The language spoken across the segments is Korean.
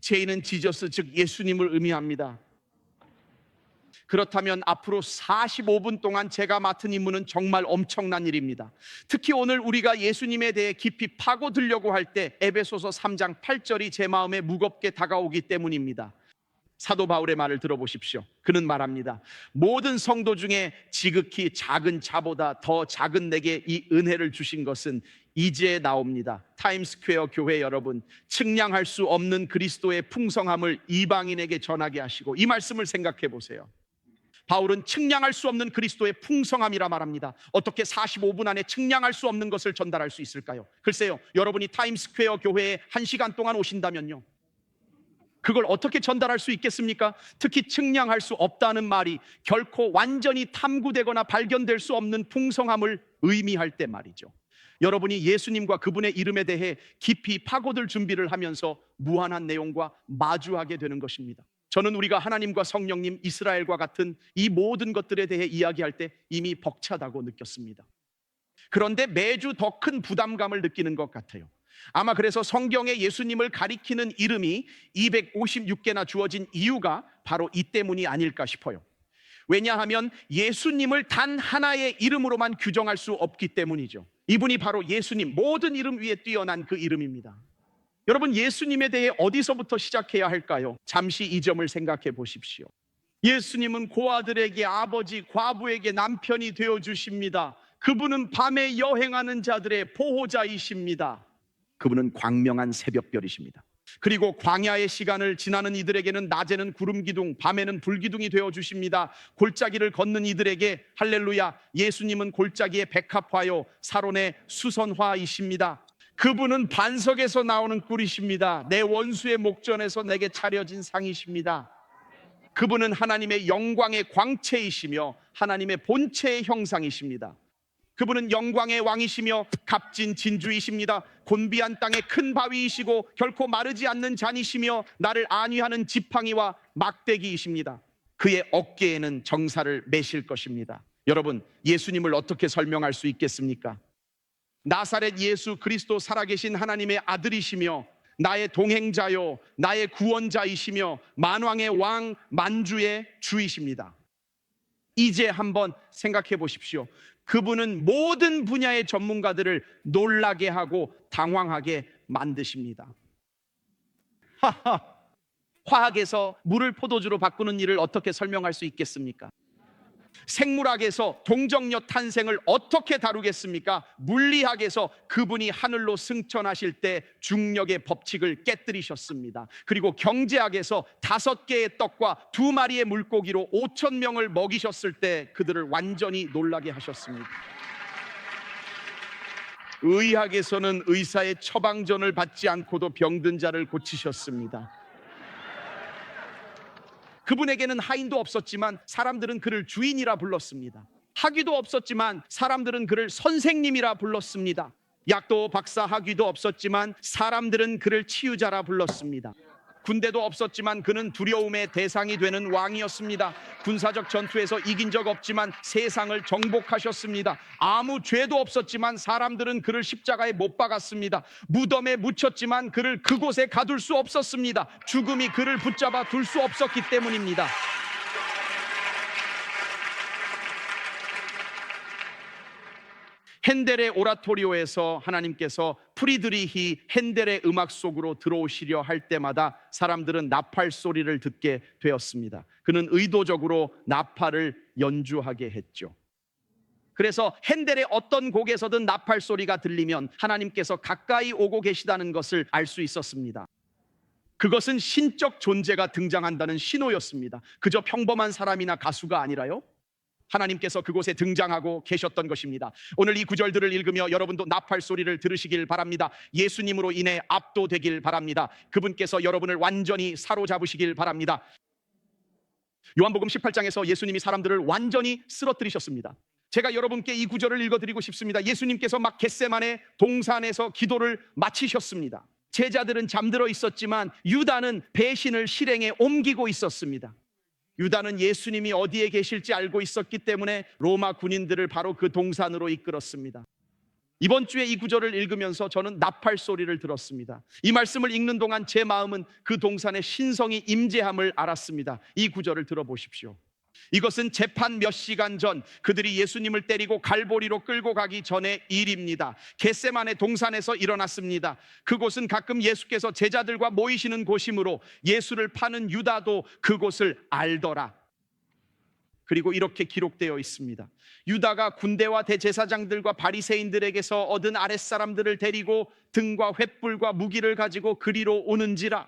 죄인은 지저스, 즉 예수님을 의미합니다. 그렇다면 앞으로 45분 동안 제가 맡은 임무는 정말 엄청난 일입니다. 특히 오늘 우리가 예수님에 대해 깊이 파고들려고 할 때 에베소서 3장 8절이 제 마음에 무겁게 다가오기 때문입니다. 사도 바울의 말을 들어보십시오. 그는 말합니다. 모든 성도 중에 지극히 작은 자보다 더 작은 내게 이 은혜를 주신 것은 이제 나옵니다. 타임스퀘어 교회 여러분, 측량할 수 없는 그리스도의 풍성함을 이방인에게 전하게 하시고, 이 말씀을 생각해 보세요. 바울은 측량할 수 없는 그리스도의 풍성함이라 말합니다. 어떻게 45분 안에 측량할 수 없는 것을 전달할 수 있을까요? 글쎄요, 여러분이 타임스퀘어 교회에 1시간 동안 오신다면요, 그걸 어떻게 전달할 수 있겠습니까? 특히 측량할 수 없다는 말이 결코 완전히 탐구되거나 발견될 수 없는 풍성함을 의미할 때 말이죠. 여러분이 예수님과 그분의 이름에 대해 깊이 파고들 준비를 하면서 무한한 내용과 마주하게 되는 것입니다. 저는 우리가 하나님과 성령님, 이스라엘과 같은 이 모든 것들에 대해 이야기할 때 이미 벅차다고 느꼈습니다. 그런데 매주 더 큰 부담감을 느끼는 것 같아요. 아마 그래서 성경에 예수님을 가리키는 이름이 256개나 주어진 이유가 바로 이 때문이 아닐까 싶어요. 왜냐하면 예수님을 단 하나의 이름으로만 규정할 수 없기 때문이죠. 이분이 바로 예수님, 모든 이름 위에 뛰어난 그 이름입니다. 여러분, 예수님에 대해 어디서부터 시작해야 할까요? 잠시 이 점을 생각해 보십시오. 예수님은 고아들에게 아버지, 과부에게 남편이 되어 주십니다. 그분은 밤에 여행하는 자들의 보호자이십니다. 그분은 광명한 새벽별이십니다. 그리고 광야의 시간을 지나는 이들에게는 낮에는 구름 기둥, 밤에는 불 기둥이 되어 주십니다. 골짜기를 걷는 이들에게 할렐루야, 예수님은 골짜기의 백합화요 사론의 수선화이십니다. 그분은 반석에서 나오는 꿀이십니다. 내 원수의 목전에서 내게 차려진 상이십니다. 그분은 하나님의 영광의 광채이시며 하나님의 본체의 형상이십니다. 그분은 영광의 왕이시며 값진 진주이십니다. 곤비한 땅의 큰 바위이시고 결코 마르지 않는 잔이시며 나를 안위하는 지팡이와 막대기이십니다. 그의 어깨에는 정사를 매실 것입니다. 여러분, 예수님을 어떻게 설명할 수 있겠습니까? 나사렛 예수 그리스도 살아계신 하나님의 아들이시며 나의 동행자요 나의 구원자이시며 만왕의 왕, 만주의 주이십니다. 이제 한번 생각해 보십시오. 그분은 모든 분야의 전문가들을 놀라게 하고 당황하게 만드십니다. 화학에서 물을 포도주로 바꾸는 일을 어떻게 설명할 수 있겠습니까? 생물학에서 동정녀 탄생을 어떻게 다루겠습니까? 물리학에서 그분이 하늘로 승천하실 때 중력의 법칙을 깨뜨리셨습니다. 그리고 경제학에서 5개의 떡과 2마리의 물고기로 5,000명을 먹이셨을 때 그들을 완전히 놀라게 하셨습니다. 의학에서는 의사의 처방전을 받지 않고도 병든 자를 고치셨습니다. 그분에게는 하인도 없었지만 사람들은 그를 주인이라 불렀습니다. 학위도 없었지만 사람들은 그를 선생님이라 불렀습니다. 약도 박사 학위도 없었지만 사람들은 그를 치유자라 불렀습니다. 군대도 없었지만 그는 두려움의 대상이 되는 왕이었습니다. 군사적 전투에서 이긴 적 없지만 세상을 정복하셨습니다. 아무 죄도 없었지만 사람들은 그를 십자가에 못 박았습니다. 무덤에 묻혔지만 그를 그곳에 가둘 수 없었습니다. 죽음이 그를 붙잡아 둘 수 없었기 때문입니다. 핸델의 오라토리오에서 하나님께서 프리드리히 핸델의 음악 속으로 들어오시려 할 때마다 사람들은 나팔 소리를 듣게 되었습니다. 그는 의도적으로 나팔을 연주하게 했죠. 그래서 핸델의 어떤 곡에서든 나팔 소리가 들리면 하나님께서 가까이 오고 계시다는 것을 알 수 있었습니다. 그것은 신적 존재가 등장한다는 신호였습니다. 그저 평범한 사람이나 가수가 아니라요, 하나님께서 그곳에 등장하고 계셨던 것입니다. 오늘 이 구절들을 읽으며 여러분도 나팔 소리를 들으시길 바랍니다. 예수님으로 인해 압도되길 바랍니다. 그분께서 여러분을 완전히 사로잡으시길 바랍니다. 요한복음 18장에서 예수님이 사람들을 완전히 쓰러뜨리셨습니다. 제가 여러분께 이 구절을 읽어드리고 싶습니다. 예수님께서 막 겟세마네 동산에서 기도를 마치셨습니다. 제자들은 잠들어 있었지만 유다는 배신을 실행에 옮기고 있었습니다. 유다는 예수님이 어디에 계실지 알고 있었기 때문에 로마 군인들을 바로 그 동산으로 이끌었습니다. 이번 주에 이 구절을 읽으면서 저는 나팔 소리를 들었습니다. 이 말씀을 읽는 동안 제 마음은 그 동산의 신성이 임재함을 알았습니다. 이 구절을 들어보십시오. 이것은 재판 몇 시간 전 그들이 예수님을 때리고 갈보리로 끌고 가기 전의 일입니다. 겟세마네 동산에서 일어났습니다. 그곳은 가끔 예수께서 제자들과 모이시는 곳이므로 예수를 파는 유다도 그곳을 알더라. 그리고 이렇게 기록되어 있습니다. 유다가 군대와 대제사장들과 바리새인들에게서 얻은 아랫사람들을 데리고 등과 횃불과 무기를 가지고 그리로 오는지라.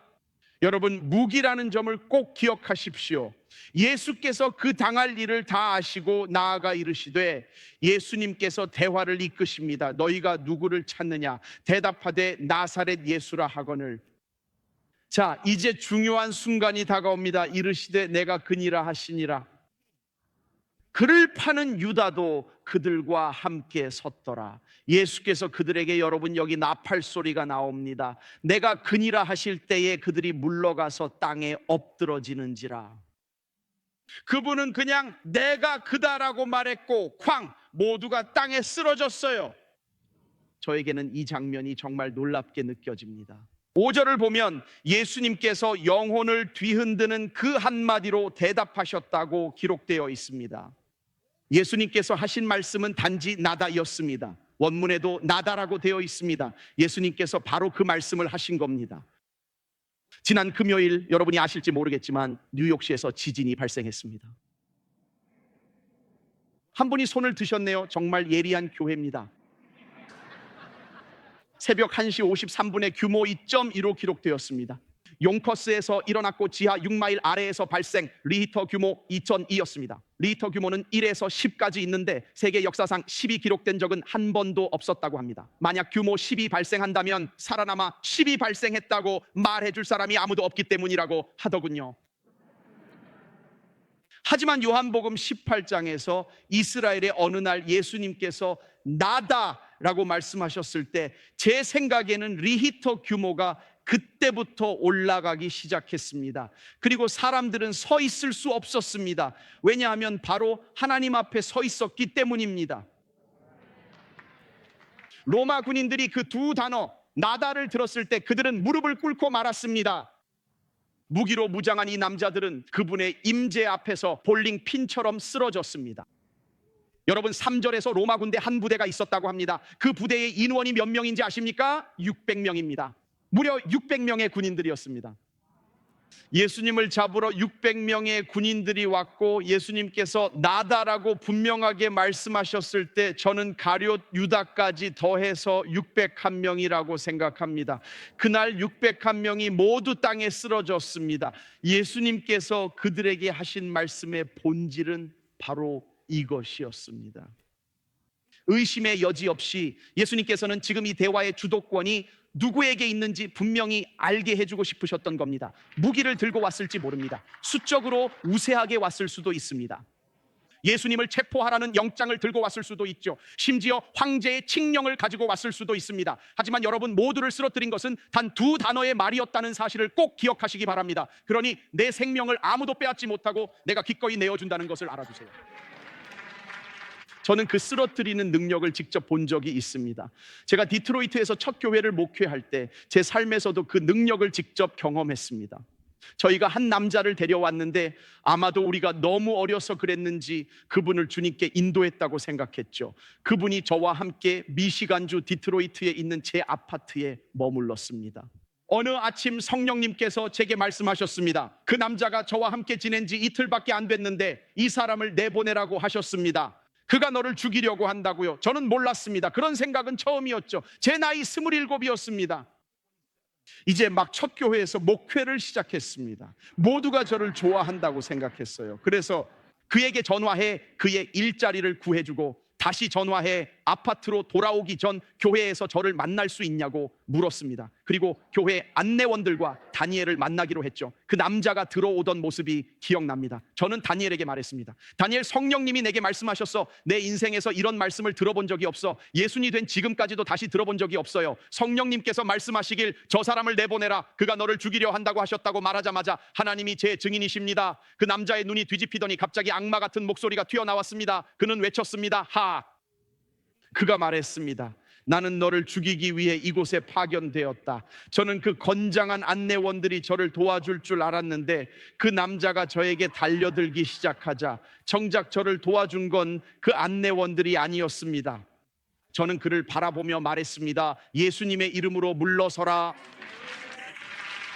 여러분, 무기라는 점을 꼭 기억하십시오. 예수께서 그 당할 일을 다 아시고 나아가 이르시되 예수님께서 대화를 이끄십니다. 너희가 누구를 찾느냐? 대답하되 나사렛 예수라 하거늘. 자, 이제 중요한 순간이 다가옵니다. 이르시되 내가 그니라 하시니라. 그를 파는 유다도 그들과 함께 섰더라. 예수께서 그들에게, 여러분, 여기 나팔 소리가 나옵니다. 내가 그니라 하실 때에 그들이 물러가서 땅에 엎드러지는지라. 그분은 그냥 내가 그다라고 말했고 쾅, 모두가 땅에 쓰러졌어요. 저에게는 이 장면이 정말 놀랍게 느껴집니다. 5절을 보면 예수님께서 영혼을 뒤흔드는 그 한마디로 대답하셨다고 기록되어 있습니다. 예수님께서 하신 말씀은 단지 나다였습니다. 원문에도 나다라고 되어 있습니다. 예수님께서 바로 그 말씀을 하신 겁니다. 지난 금요일, 여러분이 아실지 모르겠지만 뉴욕시에서 지진이 발생했습니다. 한 분이 손을 드셨네요. 정말 예리한 교회입니다. 새벽 1시 53분에 규모 2.2로 기록되었습니다. 용커스에서 일어났고 지하 6마일 아래에서 발생, 리히터 규모 2.2였습니다. 리히터 규모는 1에서 10까지 있는데 세계 역사상 10이 기록된 적은 한 번도 없었다고 합니다. 만약 규모 10이 발생한다면 살아남아 10이 발생했다고 말해줄 사람이 아무도 없기 때문이라고 하더군요. 하지만 요한복음 18장에서 이스라엘의 어느 날 예수님께서 나다라고 말씀하셨을 때 제 생각에는 리히터 규모가 그때부터 올라가기 시작했습니다. 그리고 사람들은 서 있을 수 없었습니다. 왜냐하면 바로 하나님 앞에 서 있었기 때문입니다. 로마 군인들이 그 두 단어 나다를 들었을 때 그들은 무릎을 꿇고 말았습니다. 무기로 무장한 이 남자들은 그분의 임재 앞에서 볼링 핀처럼 쓰러졌습니다. 여러분, 3절에서 로마 군대 한 부대가 있었다고 합니다. 그 부대의 인원이 몇 명인지 아십니까? 600명입니다. 무려 600명의 군인들이었습니다. 예수님을 잡으러 600명의 군인들이 왔고 예수님께서 나다라고 분명하게 말씀하셨을 때 저는 가룟 유다까지 더해서 601명이라고 생각합니다. 그날 601명이 모두 땅에 쓰러졌습니다. 예수님께서 그들에게 하신 말씀의 본질은 바로 이것이었습니다. 의심의 여지 없이 예수님께서는 지금 이 대화의 주도권이 누구에게 있는지 분명히 알게 해주고 싶으셨던 겁니다. 무기를 들고 왔을지 모릅니다. 수적으로 우세하게 왔을 수도 있습니다. 예수님을 체포하라는 영장을 들고 왔을 수도 있죠. 심지어 황제의 칙령을 가지고 왔을 수도 있습니다. 하지만 여러분, 모두를 쓰러뜨린 것은 단 두 단어의 말이었다는 사실을 꼭 기억하시기 바랍니다. 그러니 내 생명을 아무도 빼앗지 못하고 내가 기꺼이 내어준다는 것을 알아두세요. 저는 그 쓰러뜨리는 능력을 직접 본 적이 있습니다. 제가 디트로이트에서 첫 교회를 목회할 때 제 삶에서도 그 능력을 직접 경험했습니다. 저희가 한 남자를 데려왔는데 아마도 우리가 너무 어려서 그랬는지 그분을 주님께 인도했다고 생각했죠. 그분이 저와 함께 미시간주 디트로이트에 있는 제 아파트에 머물렀습니다. 어느 아침 성령님께서 제게 말씀하셨습니다. 그 남자가 저와 함께 지낸 지 이틀밖에 안 됐는데 이 사람을 내보내라고 하셨습니다. 그가 너를 죽이려고 한다고요? 저는 몰랐습니다. 그런 생각은 처음이었죠. 제 나이 27이었습니다. 이제 막 첫 교회에서 목회를 시작했습니다. 모두가 저를 좋아한다고 생각했어요. 그래서 그에게 전화해 그의 일자리를 구해주고 다시 전화해 아파트로 돌아오기 전 교회에서 저를 만날 수 있냐고 물었습니다. 그리고 교회 안내원들과 다니엘을 만나기로 했죠. 그 남자가 들어오던 모습이 기억납니다. 저는 다니엘에게 말했습니다. 다니엘, 성령님이 내게 말씀하셨어. 내 인생에서 이런 말씀을 들어본 적이 없어. 예수님이 된 지금까지도 다시 들어본 적이 없어요. 성령님께서 말씀하시길 저 사람을 내보내라. 그가 너를 죽이려 한다고 하셨다고 말하자마자 하나님이 제 증인이십니다. 그 남자의 눈이 뒤집히더니 갑자기 악마 같은 목소리가 튀어나왔습니다. 그는 외쳤습니다. 그가 말했습니다. 나는 너를 죽이기 위해 이곳에 파견되었다. 저는 그 건장한 안내원들이 저를 도와줄 줄 알았는데 그 남자가 저에게 달려들기 시작하자 정작 저를 도와준 건 그 안내원들이 아니었습니다. 저는 그를 바라보며 말했습니다. 예수님의 이름으로 물러서라.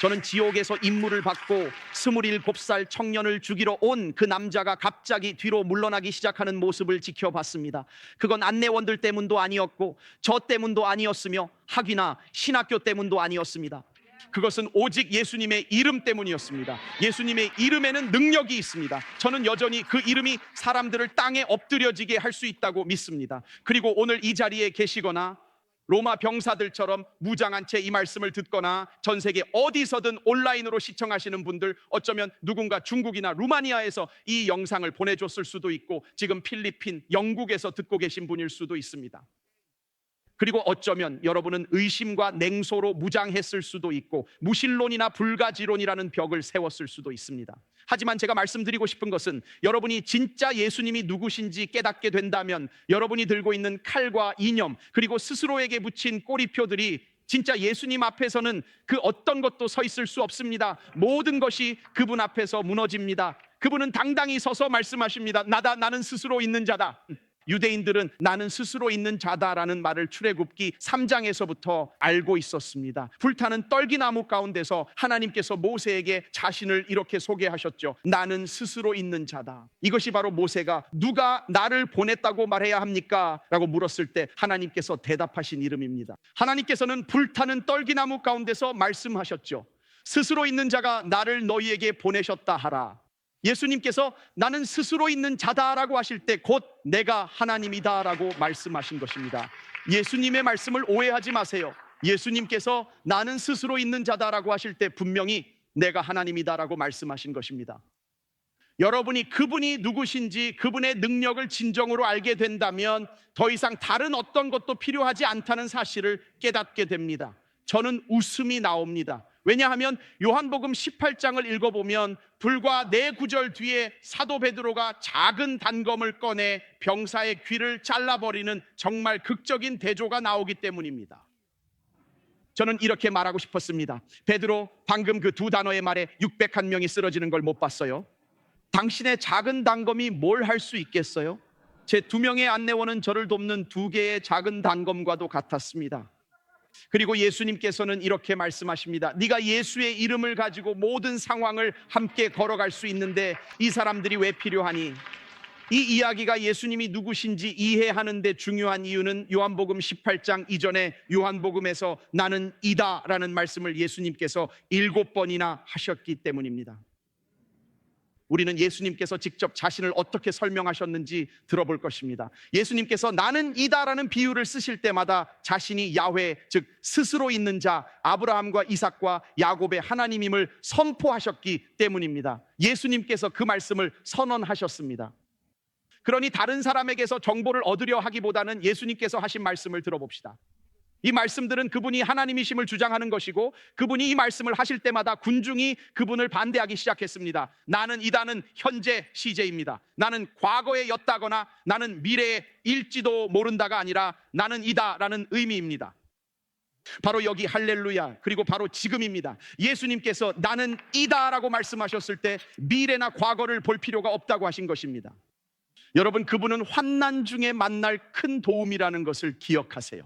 저는 지옥에서 임무를 받고 27살 청년을 죽이러 온 그 남자가 갑자기 뒤로 물러나기 시작하는 모습을 지켜봤습니다. 그건 안내원들 때문도 아니었고 저 때문도 아니었으며 학위나 신학교 때문도 아니었습니다. 그것은 오직 예수님의 이름 때문이었습니다. 예수님의 이름에는 능력이 있습니다. 저는 여전히 그 이름이 사람들을 땅에 엎드려지게 할 수 있다고 믿습니다. 그리고 오늘 이 자리에 계시거나 로마 병사들처럼 무장한 채 이 말씀을 듣거나 전 세계 어디서든 온라인으로 시청하시는 분들, 어쩌면 누군가 중국이나 루마니아에서 이 영상을 보내줬을 수도 있고 지금 필리핀, 영국에서 듣고 계신 분일 수도 있습니다. 그리고 어쩌면 여러분은 의심과 냉소로 무장했을 수도 있고 무신론이나 불가지론이라는 벽을 세웠을 수도 있습니다. 하지만 제가 말씀드리고 싶은 것은 여러분이 진짜 예수님이 누구신지 깨닫게 된다면 여러분이 들고 있는 칼과 이념 그리고 스스로에게 붙인 꼬리표들이 진짜 예수님 앞에서는 그 어떤 것도 서 있을 수 없습니다. 모든 것이 그분 앞에서 무너집니다. 그분은 당당히 서서 말씀하십니다. 나는 스스로 있는 자다. 유대인들은 나는 스스로 있는 자다라는 말을 출애굽기 3장에서부터 알고 있었습니다. 불타는 떨기나무 가운데서 하나님께서 모세에게 자신을 이렇게 소개하셨죠. 나는 스스로 있는 자다. 이것이 바로 모세가 누가 나를 보냈다고 말해야 합니까? 라고 물었을 때 하나님께서 대답하신 이름입니다. 하나님께서는 불타는 떨기나무 가운데서 말씀하셨죠. 스스로 있는 자가 나를 너희에게 보내셨다 하라. 예수님께서 나는 스스로 있는 자다라고 하실 때 곧 내가 하나님이다라고 말씀하신 것입니다. 예수님의 말씀을 오해하지 마세요. 예수님께서 나는 스스로 있는 자다라고 하실 때 분명히 내가 하나님이다라고 말씀하신 것입니다. 여러분이 그분이 누구신지 그분의 능력을 진정으로 알게 된다면 더 이상 다른 어떤 것도 필요하지 않다는 사실을 깨닫게 됩니다. 저는 웃음이 나옵니다. 왜냐하면 요한복음 18장을 읽어보면 불과 4구절 뒤에 사도 베드로가 작은 단검을 꺼내 병사의 귀를 잘라버리는 정말 극적인 대조가 나오기 때문입니다. 저는 이렇게 말하고 싶었습니다. 베드로, 방금 그 2단어의 말에 601명이 쓰러지는 걸 못 봤어요? 당신의 작은 단검이 뭘 할 수 있겠어요? 제 2명의 안내원은 저를 돕는 2개의 작은 단검과도 같았습니다. 그리고 예수님께서는 이렇게 말씀하십니다. 네가 예수의 이름을 가지고 모든 상황을 함께 걸어갈 수 있는데 이 사람들이 왜 필요하니? 이 이야기가 예수님이 누구신지 이해하는 데 중요한 이유는 요한복음 18장 이전에 요한복음에서 나는 이다 라는 말씀을 예수님께서 7번이나 하셨기 때문입니다. 우리는 예수님께서 직접 자신을 어떻게 설명하셨는지 들어볼 것입니다. 예수님께서 나는 이다라는 비유를 쓰실 때마다 자신이 야훼, 즉 스스로 있는 자 아브라함과 이삭과 야곱의 하나님임을 선포하셨기 때문입니다. 예수님께서 그 말씀을 선언하셨습니다. 그러니 다른 사람에게서 정보를 얻으려 하기보다는 예수님께서 하신 말씀을 들어봅시다. 이 말씀들은 그분이 하나님이심을 주장하는 것이고 그분이 이 말씀을 하실 때마다 군중이 그분을 반대하기 시작했습니다. 나는 이다는 현재 시제입니다. 나는 과거에 였다거나 나는 미래에 일지도 모른다가 아니라 나는 이다라는 의미입니다. 바로 여기 할렐루야, 그리고 바로 지금입니다. 예수님께서 나는 이다라고 말씀하셨을 때 미래나 과거를 볼 필요가 없다고 하신 것입니다. 여러분, 그분은 환난 중에 만날 큰 도움이라는 것을 기억하세요.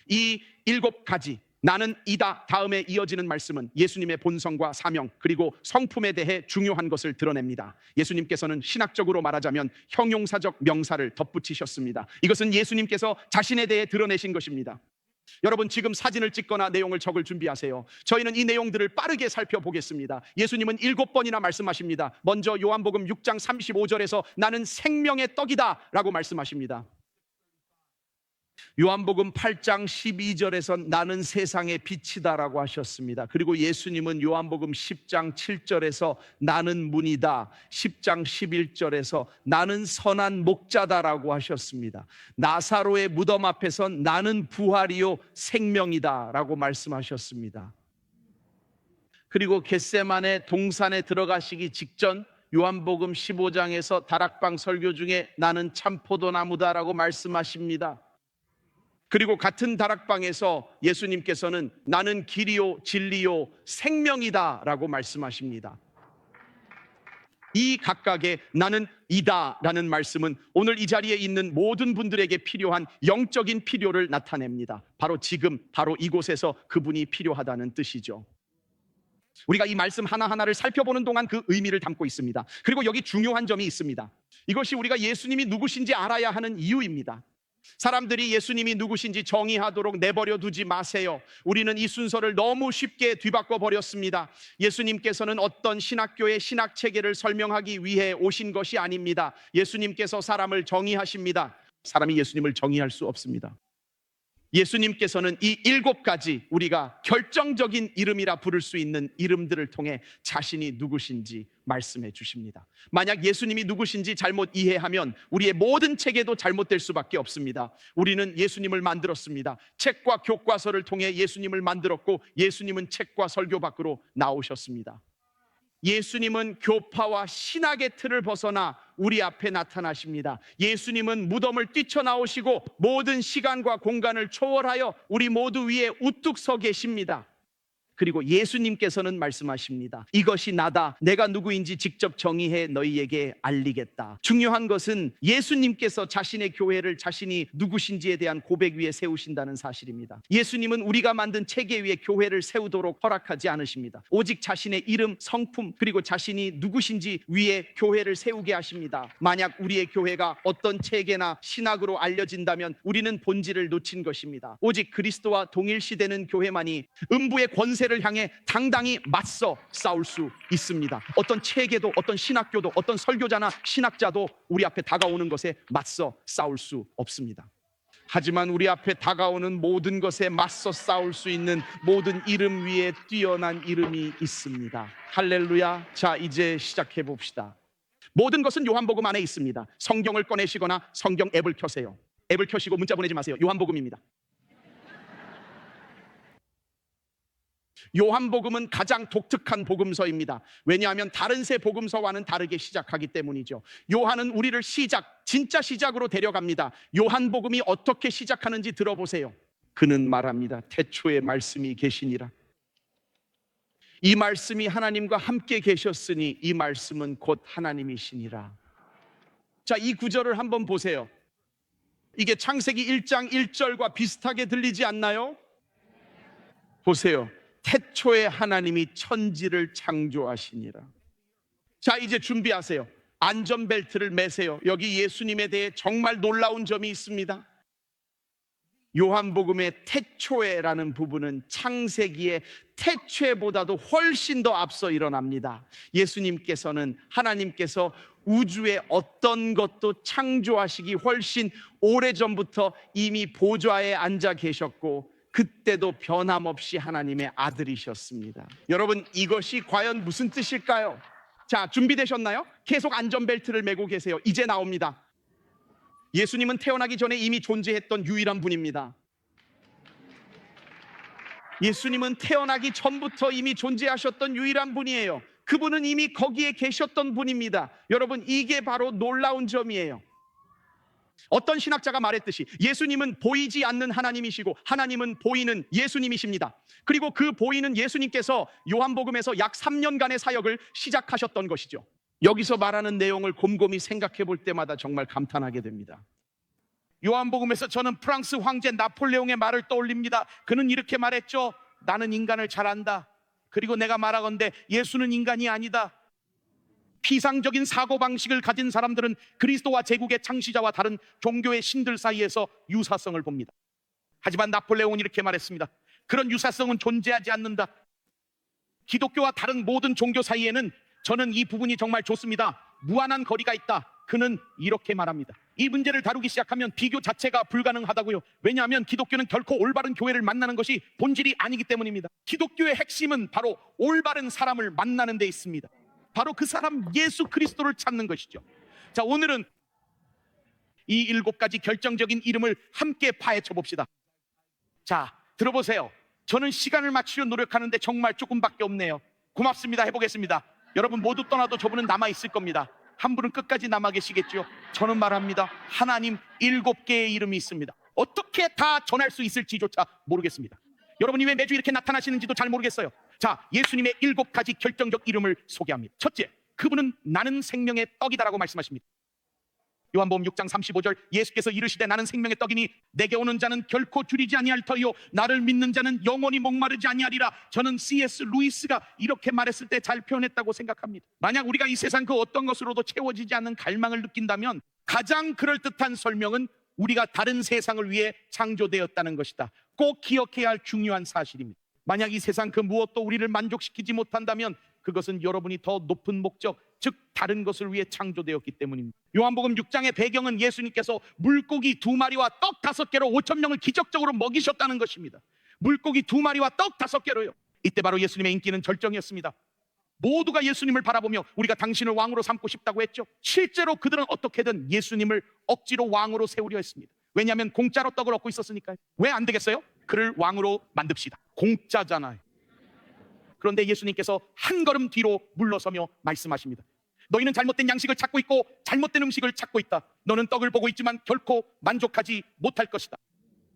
이 7가지 나는 이다 다음에 이어지는 말씀은 예수님의 본성과 사명 그리고 성품에 대해 중요한 것을 드러냅니다. 예수님께서는 신학적으로 말하자면 형용사적 명사를 덧붙이셨습니다. 이것은 예수님께서 자신에 대해 드러내신 것입니다. 여러분, 지금 사진을 찍거나 내용을 적을 준비하세요. 저희는 이 내용들을 빠르게 살펴보겠습니다. 예수님은 7번이나 말씀하십니다. 먼저 요한복음 6장 35절에서 나는 생명의 떡이다 라고 말씀하십니다. 요한복음 8장 12절에서 나는 세상의 빛이다 라고 하셨습니다. 그리고 예수님은 요한복음 10장 7절에서 나는 문이다, 10장 11절에서 나는 선한 목자다 라고 하셨습니다. 나사로의 무덤 앞에서 나는 부활이요 생명이다 라고 말씀하셨습니다. 그리고 겟세마네 동산에 들어가시기 직전 요한복음 15장에서 다락방 설교 중에 나는 참포도나무다 라고 말씀하십니다. 그리고 같은 다락방에서 예수님께서는 나는 길이요 진리요 생명이다 라고 말씀하십니다. 이 각각의 나는 이다 라는 말씀은 오늘 이 자리에 있는 모든 분들에게 필요한 영적인 필요를 나타냅니다. 바로 지금 바로 이곳에서 그분이 필요하다는 뜻이죠. 우리가 이 말씀 하나하나를 살펴보는 동안 그 의미를 담고 있습니다. 그리고 여기 중요한 점이 있습니다. 이것이 우리가 예수님이 누구신지 알아야 하는 이유입니다. 사람들이 예수님이 누구신지 정의하도록 내버려 두지 마세요. 우리는 이 순서를 너무 쉽게 뒤바꿔 버렸습니다. 예수님께서는 어떤 신학교의 신학 체계를 설명하기 위해 오신 것이 아닙니다. 예수님께서 사람을 정의하십니다. 사람이 예수님을 정의할 수 없습니다. 예수님께서는 이 7가지 우리가 결정적인 이름이라 부를 수 있는 이름들을 통해 자신이 누구신지 말씀해 주십니다. 만약 예수님이 누구신지 잘못 이해하면 우리의 모든 체계도 잘못될 수밖에 없습니다. 우리는 예수님을 만들었습니다. 책과 교과서를 통해 예수님을 만들었고 예수님은 책과 설교 밖으로 나오셨습니다. 예수님은 교파와 신학의 틀을 벗어나 우리 앞에 나타나십니다. 예수님은 무덤을 뛰쳐나오시고 모든 시간과 공간을 초월하여 우리 모두 위에 우뚝 서 계십니다. 그리고 예수님께서는 말씀하십니다. 이것이 나다. 내가 누구인지 직접 정의해 너희에게 알리겠다. 중요한 것은 예수님께서 자신의 교회를 자신이 누구신지에 대한 고백 위에 세우신다는 사실입니다. 예수님은 우리가 만든 체계 위에 교회를 세우도록 허락하지 않으십니다. 오직 자신의 이름, 성품, 그리고 자신이 누구신지 위에 교회를 세우게 하십니다. 만약 우리의 교회가 어떤 체계나 신학으로 알려진다면 우리는 본질을 놓친 것입니다. 오직 그리스도와 동일시되는 교회만이 음부의 권세 를 향해 당당히 맞서 싸울 수 있습니다. 어떤 체계도 어떤 신학교도 어떤 설교자나 신학자도 우리 앞에 다가오는 것에 맞서 싸울 수 없습니다. 하지만 우리 앞에 다가오는 모든 것에 맞서 싸울 수 있는 모든 이름 위에 뛰어난 이름이 있습니다. 할렐루야. 자, 이제 시작해 봅시다. 모든 것은 요한복음 안에 있습니다. 성경을 꺼내시거나 성경 앱을 켜세요. 앱을 켜시고 문자 보내지 마세요. 요한복음입니다. 요한복음은 가장 독특한 복음서입니다. 왜냐하면 다른 세 복음서와는 다르게 시작하기 때문이죠. 요한은 우리를 진짜 시작으로 데려갑니다. 요한복음이 어떻게 시작하는지 들어보세요. 그는 말합니다. 태초에 말씀이 계시니라. 이 말씀이 하나님과 함께 계셨으니 이 말씀은 곧 하나님이시니라. 자, 이 구절을 한번 보세요. 이게 창세기 1장 1절과 비슷하게 들리지 않나요? 보세요. 태초에 하나님이 천지를 창조하시니라. 자, 이제 준비하세요. 안전벨트를 매세요. 여기 예수님에 대해 정말 놀라운 점이 있습니다. 요한복음의 태초에라는 부분은 창세기의 태초에보다도 훨씬 더 앞서 일어납니다. 예수님께서는 하나님께서 우주의 어떤 것도 창조하시기 훨씬 오래전부터 이미 보좌에 앉아 계셨고 그때도 변함없이 하나님의 아들이셨습니다. 여러분, 이것이 과연 무슨 뜻일까요? 자, 준비되셨나요? 계속 안전벨트를 매고 계세요. 이제 나옵니다. 예수님은 태어나기 전에 이미 존재했던 유일한 분입니다. 예수님은 태어나기 전부터 이미 존재하셨던 유일한 분이에요. 그분은 이미 거기에 계셨던 분입니다. 여러분, 이게 바로 놀라운 점이에요. 어떤 신학자가 말했듯이 예수님은 보이지 않는 하나님이시고 하나님은 보이는 예수님이십니다. 그리고 그 보이는 예수님께서 요한복음에서 약 3년간의 사역을 시작하셨던 것이죠. 여기서 말하는 내용을 곰곰이 생각해 볼 때마다 정말 감탄하게 됩니다. 요한복음에서 저는 프랑스 황제 나폴레옹의 말을 떠올립니다. 그는 이렇게 말했죠. 나는 인간을 잘 안다. 그리고 내가 말하건대 예수는 인간이 아니다. 피상적인 사고방식을 가진 사람들은 그리스도와 제국의 창시자와 다른 종교의 신들 사이에서 유사성을 봅니다. 하지만 나폴레옹은 이렇게 말했습니다. 그런 유사성은 존재하지 않는다. 기독교와 다른 모든 종교 사이에는 저는 이 부분이 정말 좋습니다. 무한한 거리가 있다. 그는 이렇게 말합니다. 이 문제를 다루기 시작하면 비교 자체가 불가능하다고요. 왜냐하면 기독교는 결코 올바른 교회를 만나는 것이 본질이 아니기 때문입니다. 기독교의 핵심은 바로 올바른 사람을 만나는 데 있습니다. 바로 그 사람 예수 그리스도를 찾는 것이죠. 자, 오늘은 이 7가지 결정적인 이름을 함께 파헤쳐 봅시다. 자, 들어보세요. 저는 시간을 맞추려 노력하는데 정말 조금밖에 없네요. 고맙습니다. 해보겠습니다. 여러분 모두 떠나도 저분은 남아있을 겁니다. 한 분은 끝까지 남아 계시겠죠. 저는 말합니다. 하나님 7개의 이름이 있습니다. 어떻게 다 전할 수 있을지조차 모르겠습니다. 여러분이 왜 매주 이렇게 나타나시는지도 잘 모르겠어요. 자, 예수님의 7가지 결정적 이름을 소개합니다. 첫째, 그분은 나는 생명의 떡이다라고 말씀하십니다. 요한복음 6장 35절, 예수께서 이르시되 나는 생명의 떡이니 내게 오는 자는 결코 줄이지 아니할 터이요 나를 믿는 자는 영원히 목마르지 아니하리라. 저는 C.S. 루이스가 이렇게 말했을 때 잘 표현했다고 생각합니다. 만약 우리가 이 세상 그 어떤 것으로도 채워지지 않는 갈망을 느낀다면 가장 그럴듯한 설명은 우리가 다른 세상을 위해 창조되었다는 것이다. 꼭 기억해야 할 중요한 사실입니다. 만약 이 세상 그 무엇도 우리를 만족시키지 못한다면 그것은 여러분이 더 높은 목적, 즉 다른 것을 위해 창조되었기 때문입니다. 요한복음 6장의 배경은 예수님께서 물고기 2마리와 떡 5개로 5,000명을 기적적으로 먹이셨다는 것입니다. 물고기 2마리와 떡 5개로요. 이때 바로 예수님의 인기는 절정이었습니다. 모두가 예수님을 바라보며 우리가 당신을 왕으로 삼고 싶다고 했죠. 실제로 그들은 어떻게든 예수님을 억지로 왕으로 세우려 했습니다. 왜냐하면 공짜로 떡을 얻고 있었으니까요. 왜 안 되겠어요? 그를 왕으로 만듭시다. 공짜잖아요. 그런데 예수님께서 한 걸음 뒤로 물러서며 말씀하십니다. 너희는 잘못된 양식을 찾고 있고 잘못된 음식을 찾고 있다. 너는 떡을 보고 있지만 결코 만족하지 못할 것이다.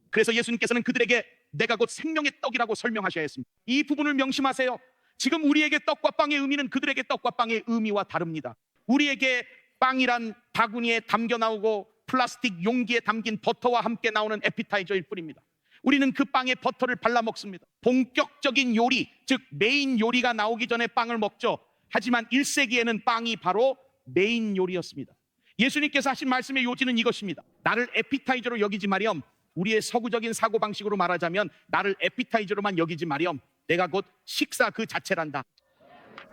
그래서 예수님께서는 그들에게 내가 곧 생명의 떡이라고 설명하셔야 했습니다. 이 부분을 명심하세요. 지금 우리에게 떡과 빵의 의미는 그들에게 떡과 빵의 의미와 다릅니다. 우리에게 빵이란 바구니에 담겨 나오고 플라스틱 용기에 담긴 버터와 함께 나오는 에피타이저일 뿐입니다. 우리는 그 빵에 버터를 발라 먹습니다. 본격적인 요리, 즉 메인 요리가 나오기 전에 빵을 먹죠. 하지만 1세기에는 빵이 바로 메인 요리였습니다. 예수님께서 하신 말씀의 요지는 이것입니다. 나를 에피타이저로 여기지 마렴. 우리의 서구적인 사고방식으로 말하자면 나를 에피타이저로만 여기지 마렴. 내가 곧 식사 그 자체란다.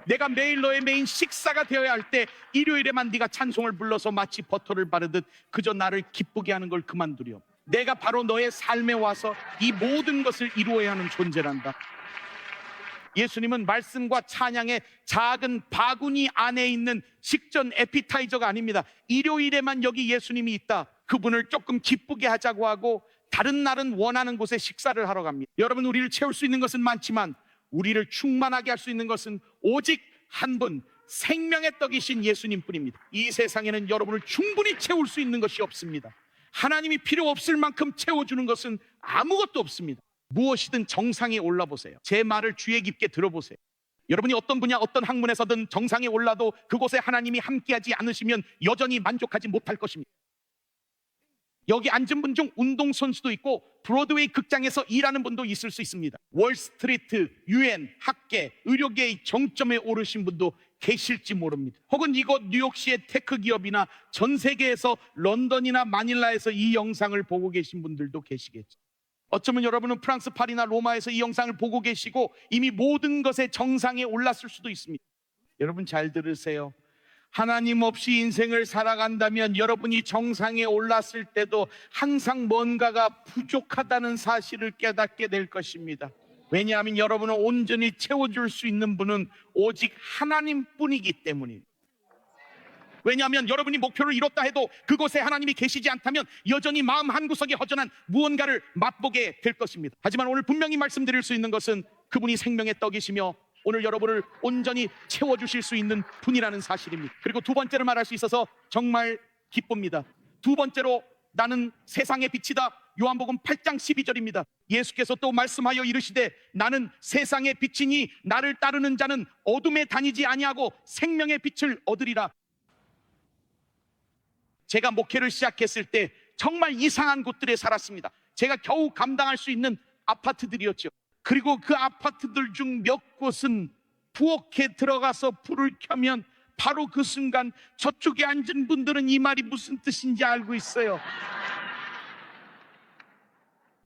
내가 매일 너의 메인 식사가 되어야 할 때 일요일에만 네가 찬송을 불러서 마치 버터를 바르듯 그저 나를 기쁘게 하는 걸 그만두렴. 내가 바로 너의 삶에 와서 이 모든 것을 이루어야 하는 존재란다. 예수님은 말씀과 찬양의 작은 바구니 안에 있는 식전 에피타이저가 아닙니다. 일요일에만 여기 예수님이 있다. 그분을 조금 기쁘게 하자고 하고 다른 날은 원하는 곳에 식사를 하러 갑니다. 여러분, 우리를 채울 수 있는 것은 많지만 우리를 충만하게 할 수 있는 것은 오직 한 분, 생명의 떡이신 예수님뿐입니다. 이 세상에는 여러분을 충분히 채울 수 있는 것이 없습니다. 하나님이 필요 없을 만큼 채워주는 것은 아무것도 없습니다. 무엇이든 정상에 올라보세요. 제 말을 주의 깊게 들어보세요. 여러분이 어떤 분야 어떤 학문에서든 정상에 올라도 그곳에 하나님이 함께하지 않으시면 여전히 만족하지 못할 것입니다. 여기 앉은 분 중 운동선수도 있고 브로드웨이 극장에서 일하는 분도 있을 수 있습니다. 월스트리트, UN, 학계, 의료계의 정점에 오르신 분도 계실지 모릅니다. 혹은 이곳 뉴욕시의 테크 기업이나 전 세계에서 런던이나 마닐라에서 이 영상을 보고 계신 분들도 계시겠죠. 어쩌면 여러분은 프랑스 파리나 로마에서 이 영상을 보고 계시고 이미 모든 것의 정상에 올랐을 수도 있습니다. 여러분 잘 들으세요. 하나님 없이 인생을 살아간다면 여러분이 정상에 올랐을 때도 항상 뭔가가 부족하다는 사실을 깨닫게 될 것입니다. 왜냐하면 여러분을 온전히 채워줄 수 있는 분은 오직 하나님뿐이기 때문입니다. 왜냐하면 여러분이 목표를 이뤘다 해도 그곳에 하나님이 계시지 않다면 여전히 마음 한구석에 허전한 무언가를 맛보게 될 것입니다. 하지만 오늘 분명히 말씀드릴 수 있는 것은 그분이 생명의 떡이시며 오늘 여러분을 온전히 채워주실 수 있는 분이라는 사실입니다. 그리고 두 번째로 말할 수 있어서 정말 기쁩니다. 두 번째로 나는 세상의 빛이다. 요한복음 8장 12절입니다. 예수께서 또 말씀하여 이르시되 나는 세상의 빛이니 나를 따르는 자는 어둠에 다니지 아니하고 생명의 빛을 얻으리라. 제가 목회를 시작했을 때 정말 이상한 곳들에 살았습니다. 제가 겨우 감당할 수 있는 아파트들이었죠. 그리고 그 아파트들 중 몇 곳은 부엌에 들어가서 불을 켜면 바로 그 순간 저쪽에 앉은 분들은 이 말이 무슨 뜻인지 알고 있어요.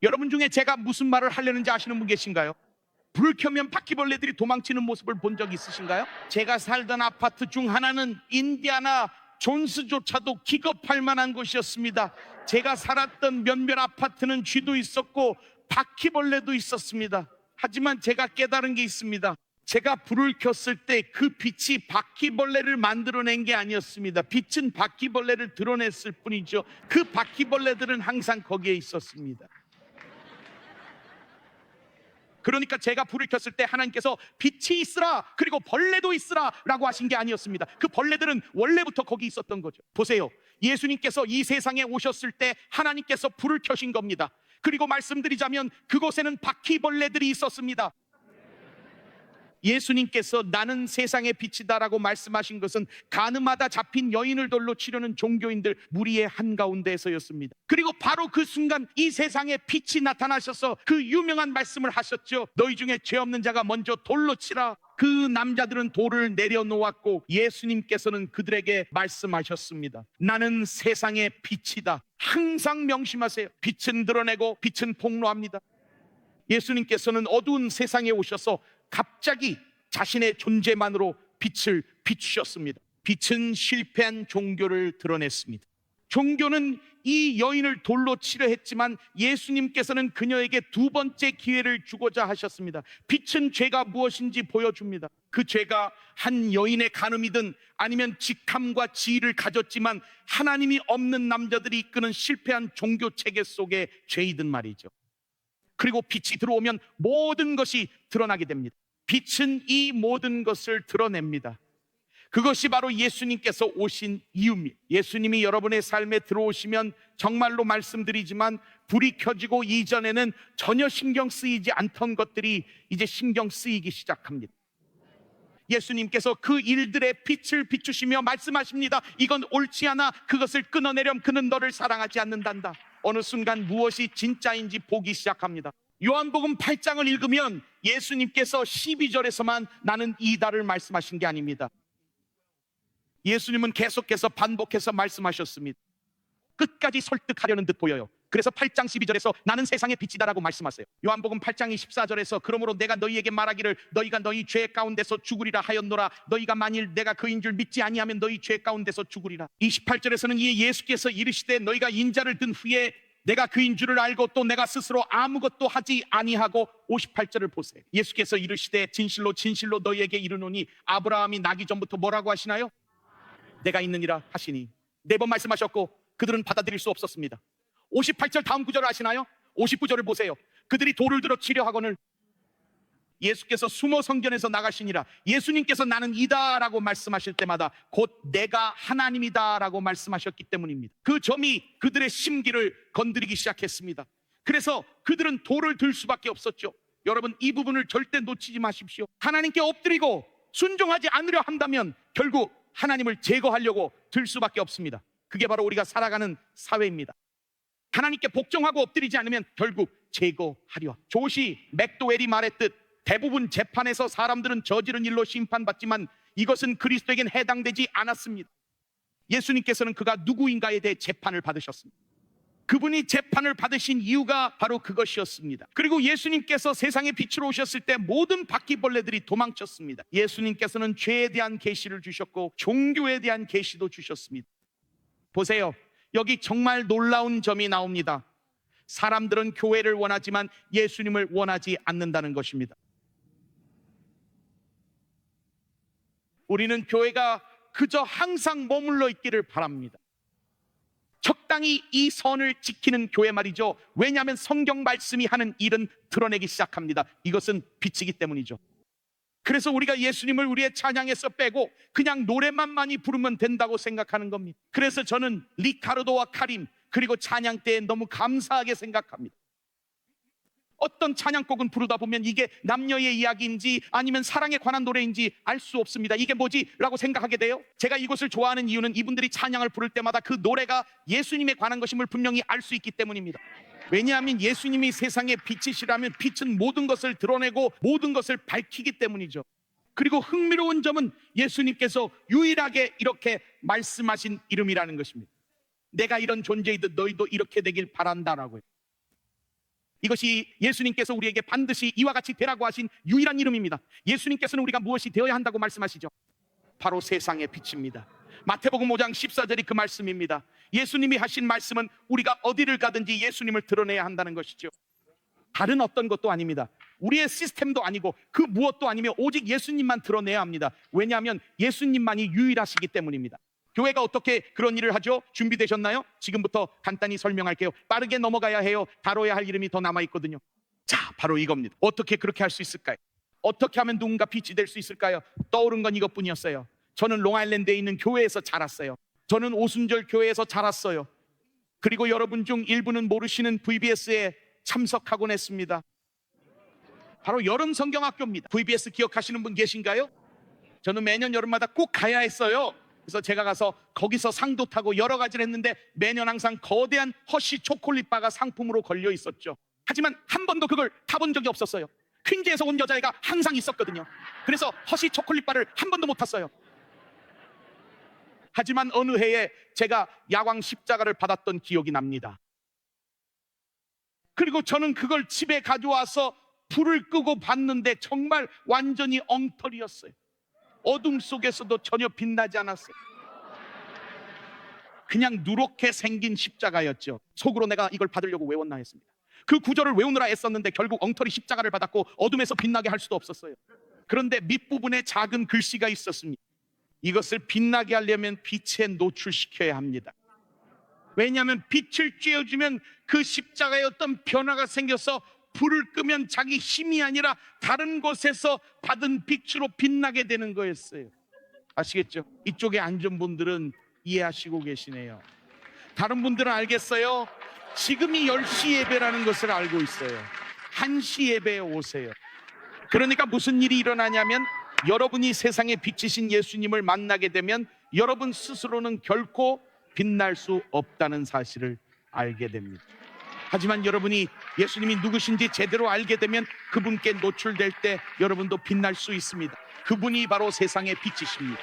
여러분 중에 제가 무슨 말을 하려는지 아시는 분 계신가요? 불을 켜면 바퀴벌레들이 도망치는 모습을 본 적 있으신가요? 제가 살던 아파트 중 하나는 인디아나 존스조차도 기겁할 만한 곳이었습니다. 제가 살았던 몇몇 아파트는 쥐도 있었고 바퀴벌레도 있었습니다. 하지만 제가 깨달은 게 있습니다. 제가 불을 켰을 때 그 빛이 바퀴벌레를 만들어낸 게 아니었습니다. 빛은 바퀴벌레를 드러냈을 뿐이죠. 그 바퀴벌레들은 항상 거기에 있었습니다. 그러니까 제가 불을 켰을 때 하나님께서 빛이 있으라 그리고 벌레도 있으라 라고 하신 게 아니었습니다. 그 벌레들은 원래부터 거기 있었던 거죠. 보세요, 예수님께서 이 세상에 오셨을 때 하나님께서 불을 켜신 겁니다. 그리고 말씀드리자면 그곳에는 바퀴벌레들이 있었습니다. 예수님께서 나는 세상의 빛이다라고 말씀하신 것은 가늠하다 잡힌 여인을 돌로 치려는 종교인들 무리의 한가운데에서였습니다. 그리고 바로 그 순간 이 세상에 빛이 나타나셔서 그 유명한 말씀을 하셨죠. 너희 중에 죄 없는 자가 먼저 돌로 치라. 그 남자들은 돌을 내려놓았고 예수님께서는 그들에게 말씀하셨습니다. 나는 세상의 빛이다. 항상 명심하세요. 빛은 드러내고 빛은 폭로합니다. 예수님께서는 어두운 세상에 오셔서 갑자기 자신의 존재만으로 빛을 비추셨습니다. 빛은 실패한 종교를 드러냈습니다. 종교는 이 여인을 돌로 치려 했지만 예수님께서는 그녀에게 두 번째 기회를 주고자 하셨습니다. 빛은 죄가 무엇인지 보여줍니다. 그 죄가 한 여인의 간음이든 아니면 직함과 지위를 가졌지만 하나님이 없는 남자들이 이끄는 실패한 종교 체계 속의 죄이든 말이죠. 그리고 빛이 들어오면 모든 것이 드러나게 됩니다. 빛은 이 모든 것을 드러냅니다. 그것이 바로 예수님께서 오신 이유입니다. 예수님이 여러분의 삶에 들어오시면 정말로 말씀드리지만 불이 켜지고 이전에는 전혀 신경 쓰이지 않던 것들이 이제 신경 쓰이기 시작합니다. 예수님께서 그 일들의 빛을 비추시며 말씀하십니다. 이건 옳지 않아. 그것을 끊어내렴. 그는 너를 사랑하지 않는단다. 어느 순간 무엇이 진짜인지 보기 시작합니다. 요한복음 8장을 읽으면 예수님께서 12절에서만 나는 이다를 말씀하신 게 아닙니다. 예수님은 계속해서 반복해서 말씀하셨습니다. 끝까지 설득하려는 듯 보여요. 그래서 8장 12절에서 나는 세상의 빛이다라고 말씀하세요. 요한복음 8장 14절에서 그러므로 내가 너희에게 말하기를 너희가 너희 죄 가운데서 죽으리라 하였노라. 너희가 만일 내가 그인 줄 믿지 아니하면 너희 죄 가운데서 죽으리라. 28절에서는 이 예수께서 이르시되 너희가 인자를 든 후에 내가 그인 줄을 알고 또 내가 스스로 아무것도 하지 아니하고 58절을 보세요. 예수께서 이르시되 진실로 진실로 너희에게 이르노니 아브라함이 나기 전부터 뭐라고 하시나요? 내가 있느니라 하시니. 4번 말씀하셨고 그들은 받아들일 수 없었습니다. 58절 다음 구절을 아시나요? 59절을 보세요. 그들이 돌을 들어 치려 하거늘 예수께서 숨어 성전에서 나가시니라. 예수님께서 나는 이다라고 말씀하실 때마다 곧 내가 하나님이다라고 말씀하셨기 때문입니다. 그 점이 그들의 심기를 건드리기 시작했습니다. 그래서 그들은 돌을 들 수밖에 없었죠. 여러분, 이 부분을 절대 놓치지 마십시오. 하나님께 엎드리고 순종하지 않으려 한다면 결국 하나님을 제거하려고 들 수밖에 없습니다. 그게 바로 우리가 살아가는 사회입니다. 하나님께 복종하고 엎드리지 않으면 결국 제거하려. 조시 맥도웰이 말했듯 대부분 재판에서 사람들은 저지른 일로 심판받지만 이것은 그리스도에겐 해당되지 않았습니다. 예수님께서는 그가 누구인가에 대해 재판을 받으셨습니다. 그분이 재판을 받으신 이유가 바로 그것이었습니다. 그리고 예수님께서 세상에 빛으로 오셨을 때 모든 바퀴벌레들이 도망쳤습니다. 예수님께서는 죄에 대한 계시를 주셨고 종교에 대한 계시도 주셨습니다. 보세요, 여기 정말 놀라운 점이 나옵니다. 사람들은 교회를 원하지만 예수님을 원하지 않는다는 것입니다. 우리는 교회가 그저 항상 머물러 있기를 바랍니다. 적당히 이 선을 지키는 교회 말이죠. 왜냐하면 성경 말씀이 하는 일은 드러내기 시작합니다. 이것은 빛이기 때문이죠. 그래서 우리가 예수님을 우리의 찬양에서 빼고 그냥 노래만 많이 부르면 된다고 생각하는 겁니다. 그래서 저는 리카르도와 카림 그리고 찬양 때에 너무 감사하게 생각합니다. 어떤 찬양곡은 부르다 보면 이게 남녀의 이야기인지 아니면 사랑에 관한 노래인지 알 수 없습니다. 이게 뭐지? 라고 생각하게 돼요. 제가 이것을 좋아하는 이유는 이분들이 찬양을 부를 때마다 그 노래가 예수님에 관한 것임을 분명히 알 수 있기 때문입니다. 왜냐하면 예수님이 세상의 빛이시라면 빛은 모든 것을 드러내고 모든 것을 밝히기 때문이죠. 그리고 흥미로운 점은 예수님께서 유일하게 이렇게 말씀하신 이름이라는 것입니다. 내가 이런 존재이듯 너희도 이렇게 되길 바란다라고요. 이것이 예수님께서 우리에게 반드시 이와 같이 되라고 하신 유일한 이름입니다. 예수님께서는 우리가 무엇이 되어야 한다고 말씀하시죠? 바로 세상의 빛입니다. 마태복음 5장 14절이 그 말씀입니다. 예수님이 하신 말씀은 우리가 어디를 가든지 예수님을 드러내야 한다는 것이죠. 다른 어떤 것도 아닙니다. 우리의 시스템도 아니고 그 무엇도 아니며 오직 예수님만 드러내야 합니다. 왜냐하면 예수님만이 유일하시기 때문입니다. 교회가 어떻게 그런 일을 하죠? 준비되셨나요? 지금부터 간단히 설명할게요. 빠르게 넘어가야 해요. 다뤄야 할 이름이 더 남아있거든요. 자, 바로 이겁니다. 어떻게 그렇게 할 수 있을까요? 어떻게 하면 누군가 빛이 될 수 있을까요? 떠오른 건 이것뿐이었어요. 저는 롱아일랜드에 있는 교회에서 자랐어요. 저는 오순절 교회에서 자랐어요. 그리고 여러분 중 일부는 모르시는 VBS에 참석하곤 했습니다. 바로 여름 성경학교입니다. VBS 기억하시는 분 계신가요? 저는 매년 여름마다 꼭 가야 했어요. 그래서 제가 가서 거기서 상도 타고 여러 가지를 했는데 매년 항상 거대한 허쉬 초콜릿바가 상품으로 걸려 있었죠. 하지만 한 번도 그걸 타본 적이 없었어요. 퀸즈에서 온 여자애가 항상 있었거든요. 그래서 허쉬 초콜릿바를 한 번도 못 탔어요. 하지만 어느 해에 제가 야광 십자가를 받았던 기억이 납니다. 그리고 저는 그걸 집에 가져와서 불을 끄고 봤는데 정말 완전히 엉터리였어요. 어둠 속에서도 전혀 빛나지 않았어요. 그냥 누렇게 생긴 십자가였죠. 속으로 내가 이걸 받으려고 외웠나 했습니다. 그 구절을 외우느라 애썼는데 결국 엉터리 십자가를 받았고 어둠에서 빛나게 할 수도 없었어요. 그런데 밑부분에 작은 글씨가 있었습니다. 이것을 빛나게 하려면 빛에 노출시켜야 합니다. 왜냐하면 빛을 쬐어주면 그 십자가에 어떤 변화가 생겨서 불을 끄면 자기 힘이 아니라 다른 곳에서 받은 빛으로 빛나게 되는 거였어요. 아시겠죠? 이쪽에 앉은 분들은 이해하시고 계시네요. 다른 분들은 알겠어요? 지금이 10시 예배라는 것을 알고 있어요. 1시 예배에 오세요. 그러니까 무슨 일이 일어나냐면 여러분이 세상에 빛이신 예수님을 만나게 되면 여러분 스스로는 결코 빛날 수 없다는 사실을 알게 됩니다. 하지만 여러분이 예수님이 누구신지 제대로 알게 되면 그분께 노출될 때 여러분도 빛날 수 있습니다. 그분이 바로 세상의 빛이십니다.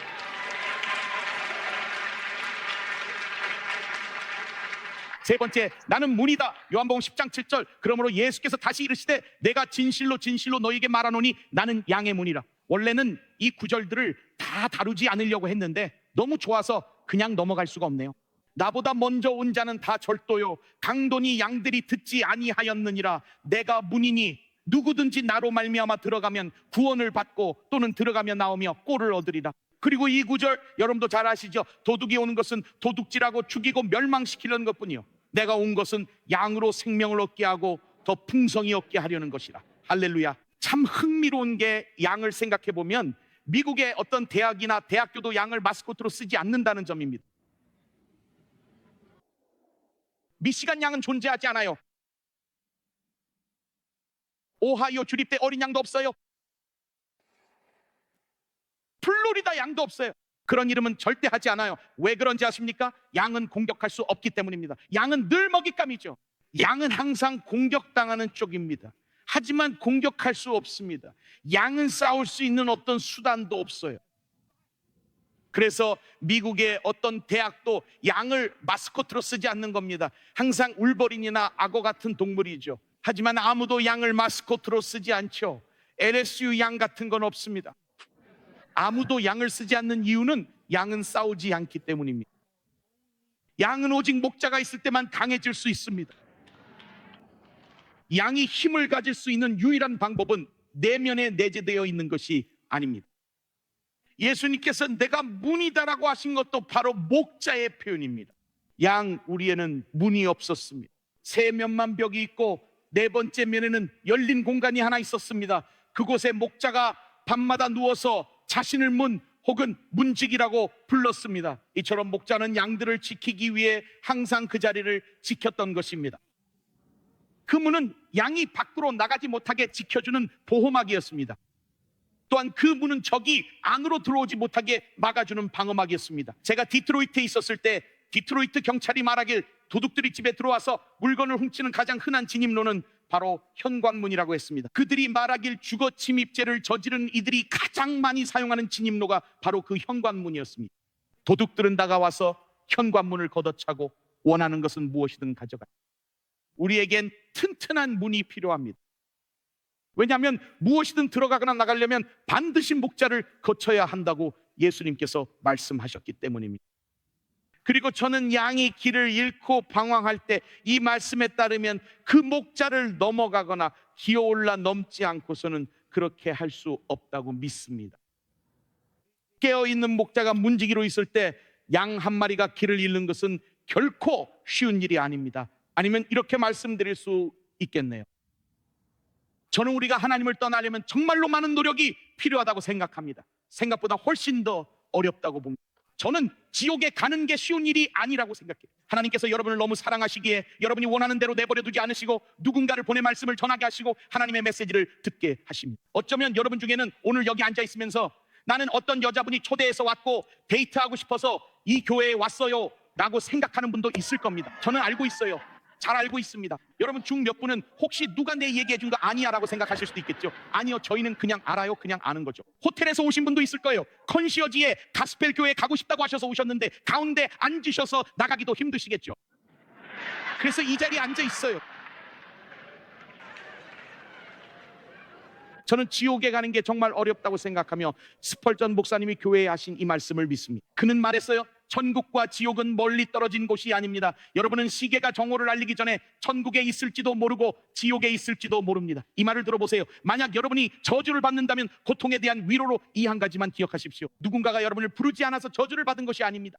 세 번째, 나는 문이다. 요한복음 10장 7절. 그러므로 예수께서 다시 이르시되 내가 진실로 진실로 너희에게 말하노니 나는 양의 문이라. 원래는 이 구절들을 다 다루지 않으려고 했는데 너무 좋아서 그냥 넘어갈 수가 없네요. 나보다 먼저 온 자는 다 절도요 강도니 양들이 듣지 아니하였느니라. 내가 문이니 누구든지 나로 말미암아 들어가면 구원을 받고 또는 들어가며 나오며 꼴을 얻으리라. 그리고 이 구절 여러분도 잘 아시죠? 도둑이 오는 것은 도둑질하고 죽이고 멸망시키려는 것뿐이요 내가 온 것은 양으로 생명을 얻게 하고 더 풍성히 얻게 하려는 것이라. 할렐루야. 참 흥미로운 게 양을 생각해 보면 미국의 어떤 대학이나 대학교도 양을 마스코트로 쓰지 않는다는 점입니다. 미시간 양은 존재하지 않아요. 오하이오 주립대 어린 양도 없어요. 플로리다 양도 없어요. 그런 이름은 절대 하지 않아요. 왜 그런지 아십니까? 양은 공격할 수 없기 때문입니다. 양은 늘 먹잇감이죠. 양은 항상 공격당하는 쪽입니다. 하지만 공격할 수 없습니다. 양은 싸울 수 있는 어떤 수단도 없어요. 그래서 미국의 어떤 대학도 양을 마스코트로 쓰지 않는 겁니다. 항상 울버린이나 악어 같은 동물이죠. 하지만 아무도 양을 마스코트로 쓰지 않죠. LSU 양 같은 건 없습니다. 아무도 양을 쓰지 않는 이유는 양은 싸우지 않기 때문입니다. 양은 오직 목자가 있을 때만 강해질 수 있습니다. 양이 힘을 가질 수 있는 유일한 방법은 내면에 내재되어 있는 것이 아닙니다. 예수님께서 내가 문이다라고 하신 것도 바로 목자의 표현입니다. 양 우리에는 문이 없었습니다. 세 면만 벽이 있고 네 번째 면에는 열린 공간이 하나 있었습니다. 그곳에 목자가 밤마다 누워서 자신을 문 혹은 문지기라고 불렀습니다. 이처럼 목자는 양들을 지키기 위해 항상 그 자리를 지켰던 것입니다. 그 문은 양이 밖으로 나가지 못하게 지켜주는 보호막이었습니다. 또한 그 문은 적이 안으로 들어오지 못하게 막아주는 방어막이었습니다. 제가 디트로이트에 있었을 때 디트로이트 경찰이 말하길 도둑들이 집에 들어와서 물건을 훔치는 가장 흔한 진입로는 바로 현관문이라고 했습니다. 그들이 말하길 주거 침입죄를 저지른 이들이 가장 많이 사용하는 진입로가 바로 그 현관문이었습니다. 도둑들은 다가와서 현관문을 걷어차고 원하는 것은 무엇이든 가져가. 우리에겐 튼튼한 문이 필요합니다. 왜냐하면 무엇이든 들어가거나 나가려면 반드시 목자를 거쳐야 한다고 예수님께서 말씀하셨기 때문입니다. 그리고 저는 양이 길을 잃고 방황할 때 이 말씀에 따르면 그 목자를 넘어가거나 기어올라 넘지 않고서는 그렇게 할 수 없다고 믿습니다. 깨어있는 목자가 문지기로 있을 때 양 한 마리가 길을 잃는 것은 결코 쉬운 일이 아닙니다. 아니면 이렇게 말씀드릴 수 있겠네요. 저는 우리가 하나님을 떠나려면 정말로 많은 노력이 필요하다고 생각합니다. 생각보다 훨씬 더 어렵다고 봅니다. 저는 지옥에 가는 게 쉬운 일이 아니라고 생각해요. 하나님께서 여러분을 너무 사랑하시기에 여러분이 원하는 대로 내버려 두지 않으시고 누군가를 보내 말씀을 전하게 하시고 하나님의 메시지를 듣게 하십니다. 어쩌면 여러분 중에는 오늘 여기 앉아 있으면서 나는 어떤 여자분이 초대해서 왔고 데이트하고 싶어서 이 교회에 왔어요 라고 생각하는 분도 있을 겁니다. 저는 알고 있어요. 잘 알고 있습니다. 여러분 중 몇 분은 혹시 누가 내 얘기해 준 거 아니야 라고 생각하실 수도 있겠죠. 아니요, 저희는 그냥 알아요. 그냥 아는 거죠. 호텔에서 오신 분도 있을 거예요. 컨시어지에 가스펠 교회에 가고 싶다고 하셔서 오셨는데 가운데 앉으셔서 나가기도 힘드시겠죠. 그래서 이 자리에 앉아 있어요. 저는 지옥에 가는 게 정말 어렵다고 생각하며 스펄전 목사님이 교회에 하신 이 말씀을 믿습니다. 그는 말했어요. 천국과 지옥은 멀리 떨어진 곳이 아닙니다. 여러분은 시계가 정오를 알리기 전에 천국에 있을지도 모르고 지옥에 있을지도 모릅니다. 이 말을 들어보세요. 만약 여러분이 저주를 받는다면 고통에 대한 위로로 이 한 가지만 기억하십시오. 누군가가 여러분을 부르지 않아서 저주를 받은 것이 아닙니다.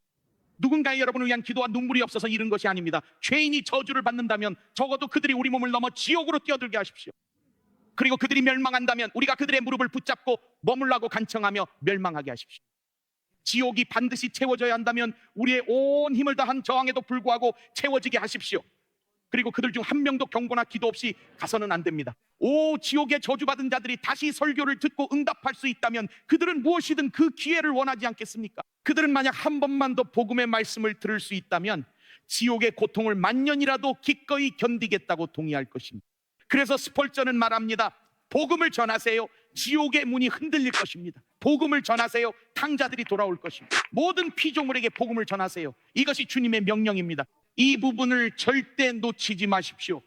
누군가의 여러분을 위한 기도와 눈물이 없어서 잃은 것이 아닙니다. 죄인이 저주를 받는다면 적어도 그들이 우리 몸을 넘어 지옥으로 뛰어들게 하십시오. 그리고 그들이 멸망한다면 우리가 그들의 무릎을 붙잡고 머물라고 간청하며 멸망하게 하십시오. 지옥이 반드시 채워져야 한다면 우리의 온 힘을 다한 저항에도 불구하고 채워지게 하십시오. 그리고 그들 중 한 명도 경고나 기도 없이 가서는 안 됩니다. 오, 지옥에 저주받은 자들이 다시 설교를 듣고 응답할 수 있다면 그들은 무엇이든 그 기회를 원하지 않겠습니까? 그들은 만약 한 번만 더 복음의 말씀을 들을 수 있다면 지옥의 고통을 만년이라도 기꺼이 견디겠다고 동의할 것입니다. 그래서 스펄전은 말합니다. 복음을 전하세요. 지옥의 문이 흔들릴 것입니다. 복음을 전하세요. 탕자들이 돌아올 것입니다. 모든 피조물에게 복음을 전하세요. 이것이 주님의 명령입니다. 이 부분을 절대 놓치지 마십시오.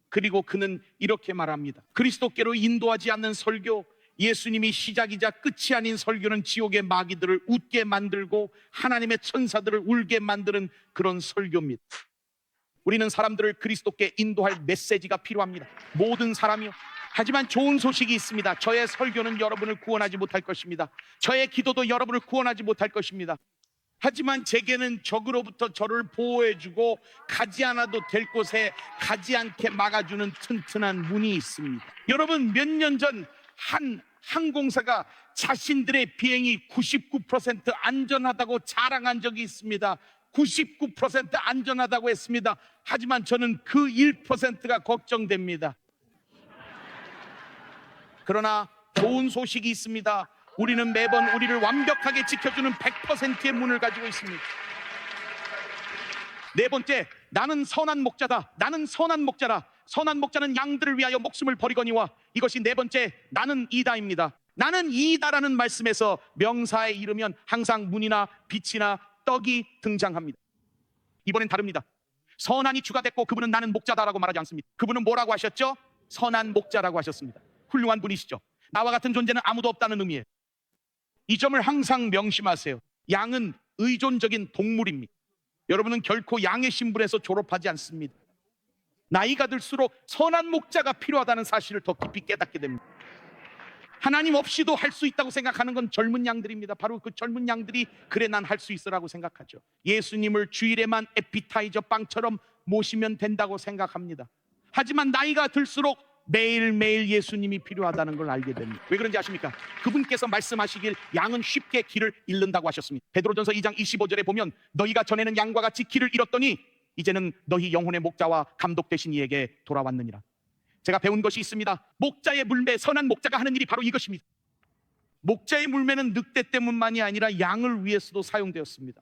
그리고 그는 이렇게 말합니다. 그리스도께로 인도하지 않는 설교, 예수님이 시작이자 끝이 아닌 설교는 지옥의 마귀들을 웃게 만들고 하나님의 천사들을 울게 만드는 그런 설교입니다. 우리는 사람들을 그리스도께 인도할 메시지가 필요합니다. 모든 사람이요. 하지만 좋은 소식이 있습니다. 저의 설교는 여러분을 구원하지 못할 것입니다. 저의 기도도 여러분을 구원하지 못할 것입니다. 하지만 제게는 적으로부터 저를 보호해주고 가지 않아도 될 곳에 가지 않게 막아주는 튼튼한 문이 있습니다. 여러분, 몇 년 전 한 항공사가 자신들의 비행이 99% 안전하다고 자랑한 적이 있습니다. 99% 안전하다고 했습니다. 하지만 저는 그 1%가 걱정됩니다. 그러나 좋은 소식이 있습니다. 우리는 매번 우리를 완벽하게 지켜주는 100%의 문을 가지고 있습니다. 네 번째, 나는 선한 목자다. 나는 선한 목자라. 선한 목자는 양들을 위하여 목숨을 버리거니와. 이것이 네 번째, 나는 이다입니다. 나는 이다라는 말씀에서 명사에 이르면 항상 문이나 빛이나 떡이 등장합니다. 이번엔 다릅니다. 선한이 주가 됐고 그분은 나는 목자다라고 말하지 않습니다. 그분은 뭐라고 하셨죠? 선한 목자라고 하셨습니다. 훌륭한 분이시죠. 나와 같은 존재는 아무도 없다는 의미예요. 이 점을 항상 명심하세요. 양은 의존적인 동물입니다. 여러분은 결코 양의 신분에서 졸업하지 않습니다. 나이가 들수록 선한 목자가 필요하다는 사실을 더 깊이 깨닫게 됩니다. 하나님 없이도 할 수 있다고 생각하는 건 젊은 양들입니다. 바로 그 젊은 양들이 그래 난 할 수 있어라고 생각하죠. 예수님을 주일에만 에피타이저 빵처럼 모시면 된다고 생각합니다. 하지만 나이가 들수록 매일매일 예수님이 필요하다는 걸 알게 됩니다. 왜 그런지 아십니까? 그분께서 말씀하시길 양은 쉽게 길을 잃는다고 하셨습니다. 베드로전서 2장 25절에 보면 너희가 전에는 양과 같이 길을 잃었더니 이제는 너희 영혼의 목자와 감독 되신 이에게 돌아왔느니라. 제가 배운 것이 있습니다. 목자의 물매, 선한 목자가 하는 일이 바로 이것입니다. 목자의 물매는 늑대 때문만이 아니라 양을 위해서도 사용되었습니다.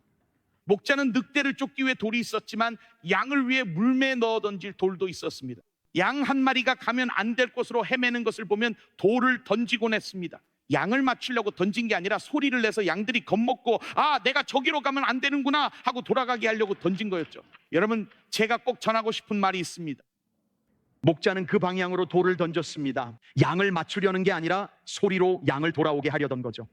목자는 늑대를 쫓기 위해 돌이 있었지만 양을 위해 물매에 넣어 던질 돌도 있었습니다. 양 한 마리가 가면 안 될 곳으로 헤매는 것을 보면 돌을 던지곤 했습니다. 양을 맞추려고 던진 게 아니라 소리를 내서 양들이 겁먹고 아, 내가 저기로 가면 안 되는구나 하고 돌아가게 하려고 던진 거였죠. 여러분, 제가 꼭 전하고 싶은 말이 있습니다. 목자는 그 방향으로 돌을 던졌습니다. 양을 맞추려는 게 아니라 소리로 양을 돌아오게 하려던 거죠.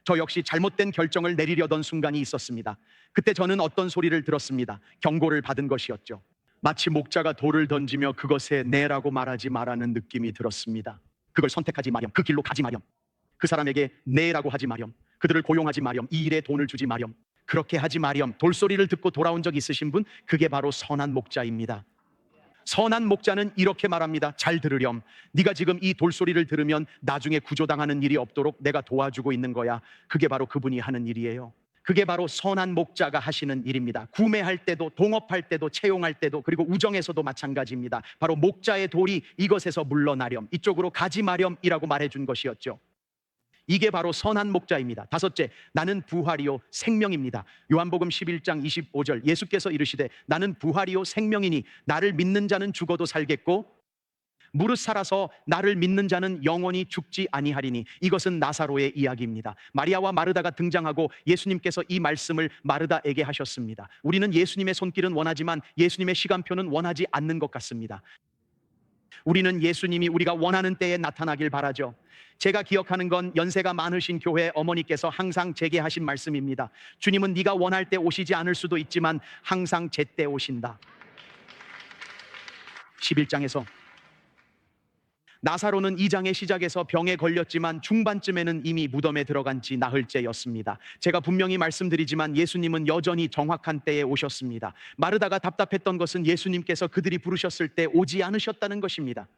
저 역시 잘못된 결정을 내리려던 순간이 있었습니다. 그때 저는 어떤 소리를 들었습니다. 경고를 받은 것이었죠. 마치 목자가 돌을 던지며 그것에 네라고 말하지 말라는 느낌이 들었습니다. 그걸 선택하지 마렴. 그 길로 가지 마렴. 그 사람에게 네라고 하지 마렴. 그들을 고용하지 마렴. 이 일에 돈을 주지 마렴. 그렇게 하지 마렴. 돌소리를 듣고 돌아온 적 있으신 분? 그게 바로 선한 목자입니다. 선한 목자는 이렇게 말합니다. 잘 들으렴. 네가 지금 이 돌소리를 들으면 나중에 구조당하는 일이 없도록 내가 도와주고 있는 거야. 그게 바로 그분이 하는 일이에요. 그게 바로 선한 목자가 하시는 일입니다. 구매할 때도, 동업할 때도, 채용할 때도, 그리고 우정에서도 마찬가지입니다. 바로 목자의 돌이 이것에서 물러나렴, 이쪽으로 가지 마렴이라고 말해준 것이었죠. 이게 바로 선한 목자입니다. 다섯째, 나는 부활이요 생명입니다. 요한복음 11장 25절, 예수께서 이르시되 나는 부활이요 생명이니 나를 믿는 자는 죽어도 살겠고 무릇 살아서 나를 믿는 자는 영원히 죽지 아니하리니. 이것은 나사로의 이야기입니다. 마리아와 마르다가 등장하고 예수님께서 이 말씀을 마르다에게 하셨습니다. 우리는 예수님의 손길은 원하지만 예수님의 시간표는 원하지 않는 것 같습니다. 우리는 예수님이 우리가 원하는 때에 나타나길 바라죠. 제가 기억하는 건 연세가 많으신 교회 어머니께서 항상 제게 하신 말씀입니다. 주님은 네가 원할 때 오시지 않을 수도 있지만 항상 제때 오신다. 11장에서 나사로는 2장의 시작에서 병에 걸렸지만 중반쯤에는 이미 무덤에 들어간 지 나흘째였습니다. 제가 분명히 말씀드리지만 예수님은 여전히 정확한 때에 오셨습니다. 마르다가 답답했던 것은 예수님께서 그들이 부르셨을 때 오지 않으셨다는 것입니다.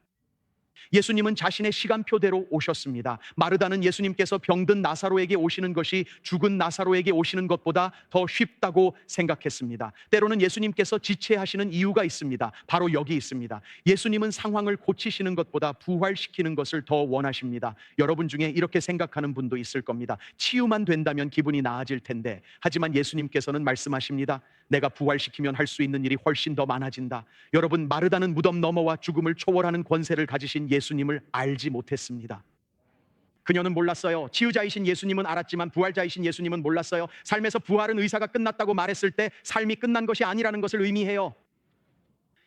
예수님은 자신의 시간표대로 오셨습니다. 마르다는 예수님께서 병든 나사로에게 오시는 것이 죽은 나사로에게 오시는 것보다 더 쉽다고 생각했습니다. 때로는 예수님께서 지체하시는 이유가 있습니다. 바로 여기 있습니다. 예수님은 상황을 고치시는 것보다 부활시키는 것을 더 원하십니다. 여러분 중에 이렇게 생각하는 분도 있을 겁니다. 치유만 된다면 기분이 나아질 텐데. 하지만 예수님께서는 말씀하십니다. 내가 부활시키면 할 수 있는 일이 훨씬 더 많아진다. 여러분, 마르다는 무덤 너머와 죽음을 초월하는 권세를 가지신 예수님을 알지 못했습니다. 그녀는 몰랐어요. 치유자이신 예수님은 알았지만 부활자이신 예수님은 몰랐어요. 삶에서 부활은 의사가 끝났다고 말했을 때 삶이 끝난 것이 아니라는 것을 의미해요.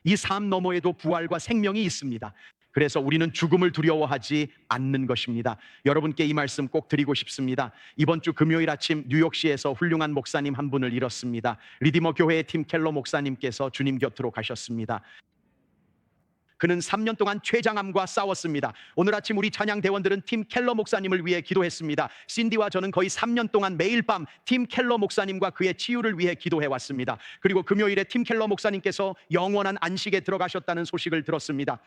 이 삶 너머에도 부활과 생명이 있습니다. 그래서 우리는 죽음을 두려워하지 않는 것입니다. 여러분께 이 말씀 꼭 드리고 싶습니다. 이번 주 금요일 아침 뉴욕시에서 훌륭한 목사님 한 분을 잃었습니다. 리디머 교회의 팀 켈러 목사님께서 주님 곁으로 가셨습니다. 그는 3년 동안 췌장암과 싸웠습니다. 오늘 아침 우리 찬양 대원들은 팀 켈러 목사님을 위해 기도했습니다. 신디와 저는 거의 3년 동안 매일 밤 팀 켈러 목사님과 그의 치유를 위해 기도해 왔습니다. 그리고 금요일에 팀 켈러 목사님께서 영원한 안식에 들어가셨다는 소식을 들었습니다.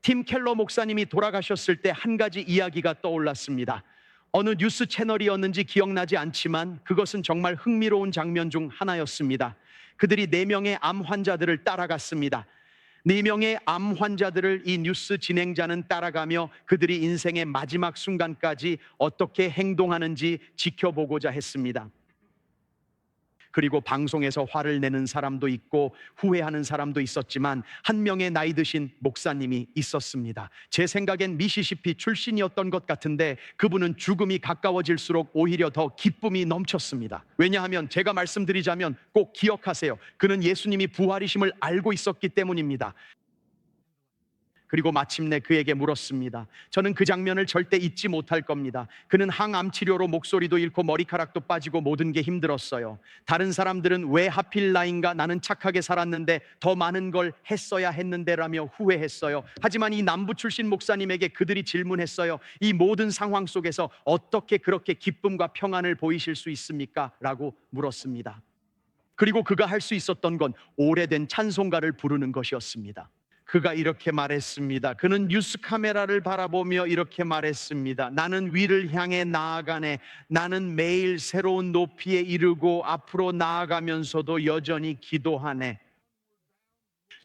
팀 켈러 목사님이 돌아가셨을 때 한 가지 이야기가 떠올랐습니다. 어느 뉴스 채널이었는지 기억나지 않지만 그것은 정말 흥미로운 장면 중 하나였습니다. 그들이 4명의 암 환자들을 따라갔습니다. 4명의 암 환자들을 이 뉴스 진행자는 따라가며 그들이 인생의 마지막 순간까지 어떻게 행동하는지 지켜보고자 했습니다. 그리고 방송에서 화를 내는 사람도 있고 후회하는 사람도 있었지만 한 명의 나이 드신 목사님이 있었습니다. 제 생각엔 미시시피 출신이었던 것 같은데 그분은 죽음이 가까워질수록 오히려 더 기쁨이 넘쳤습니다. 왜냐하면 제가 말씀드리자면 꼭 기억하세요. 그는 예수님이 부활이심을 알고 있었기 때문입니다. 그리고 마침내 그에게 물었습니다. 저는 그 장면을 절대 잊지 못할 겁니다. 그는 항암 치료로 목소리도 잃고 머리카락도 빠지고 모든 게 힘들었어요. 다른 사람들은 왜 하필 나인가, 나는 착하게 살았는데 더 많은 걸 했어야 했는데 라며 후회했어요. 하지만 이 남부 출신 목사님에게 그들이 질문했어요. 이 모든 상황 속에서 어떻게 그렇게 기쁨과 평안을 보이실 수 있습니까? 라고 물었습니다. 그리고 그가 할 수 있었던 건 오래된 찬송가를 부르는 것이었습니다. 그가 이렇게 말했습니다. 그는 뉴스 카메라를 바라보며 이렇게 말했습니다. 나는 위를 향해 나아가네. 나는 매일 새로운 높이에 이르고 앞으로 나아가면서도 여전히 기도하네.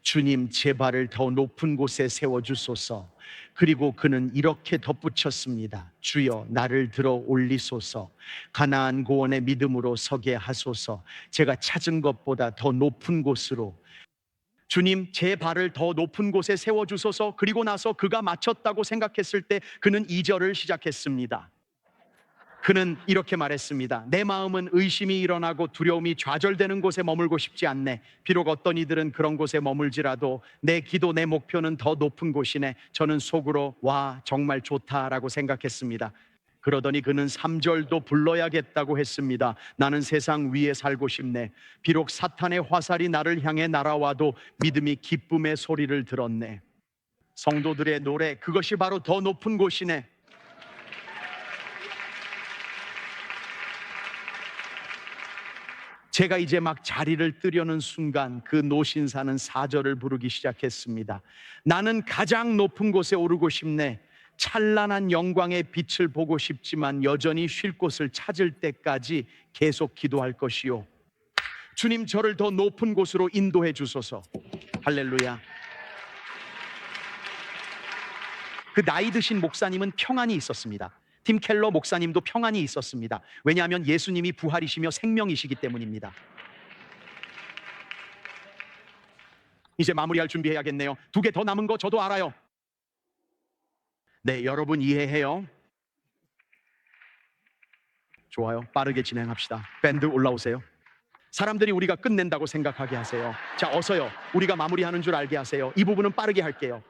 주님, 제 발을 더 높은 곳에 세워주소서. 그리고 그는 이렇게 덧붙였습니다. 주여, 나를 들어 올리소서. 가나안 고원의 믿음으로 서게 하소서. 제가 찾은 것보다 더 높은 곳으로. 주님, 제 발을 더 높은 곳에 세워주소서. 그리고 나서 그가 마쳤다고 생각했을 때 그는 2절을 시작했습니다. 그는 이렇게 말했습니다. 내 마음은 의심이 일어나고 두려움이 좌절되는 곳에 머물고 싶지 않네. 비록 어떤 이들은 그런 곳에 머물지라도 내 기도, 내 목표는 더 높은 곳이네. 저는 속으로 와, 정말 좋다라고 생각했습니다. 그러더니 그는 3절도 불러야겠다고 했습니다. 나는 세상 위에 살고 싶네. 비록 사탄의 화살이 나를 향해 날아와도 믿음이 기쁨의 소리를 들었네. 성도들의 노래, 그것이 바로 더 높은 곳이네. 제가 이제 막 자리를 뜨려는 순간 그 노신사는 4절을 부르기 시작했습니다. 나는 가장 높은 곳에 오르고 싶네. 찬란한 영광의 빛을 보고 싶지만 여전히 쉴 곳을 찾을 때까지 계속 기도할 것이요. 주님, 저를 더 높은 곳으로 인도해 주소서. 할렐루야. 그 나이 드신 목사님은 평안이 있었습니다. 팀 켈러 목사님도 평안이 있었습니다. 왜냐하면 예수님이 부활이시며 생명이시기 때문입니다. 이제 마무리할 준비해야겠네요. 2개 더 남은 거 저도 알아요. 네, 여러분 이해해요? 좋아요. 빠르게 진행합시다. 밴드 올라오세요. 사람들이 우리가 끝낸다고 생각하게 하세요. 자, 어서요. 우리가 마무리하는 줄 알게 하세요. 이 부분은 빠르게 할게요.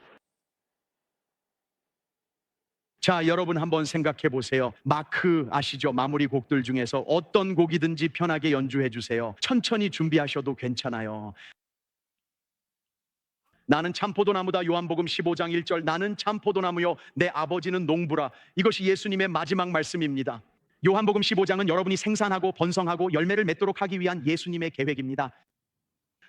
자, 여러분 한번 생각해 보세요. 마크 아시죠? 마무리 곡들 중에서 어떤 곡이든지 편하게 연주해 주세요. 천천히 준비하셔도 괜찮아요. 나는 참포도나무다. 요한복음 15장 1절. 나는 참포도나무요 내 아버지는 농부라. 이것이 예수님의 마지막 말씀입니다. 요한복음 15장은 여러분이 생산하고 번성하고 열매를 맺도록 하기 위한 예수님의 계획입니다.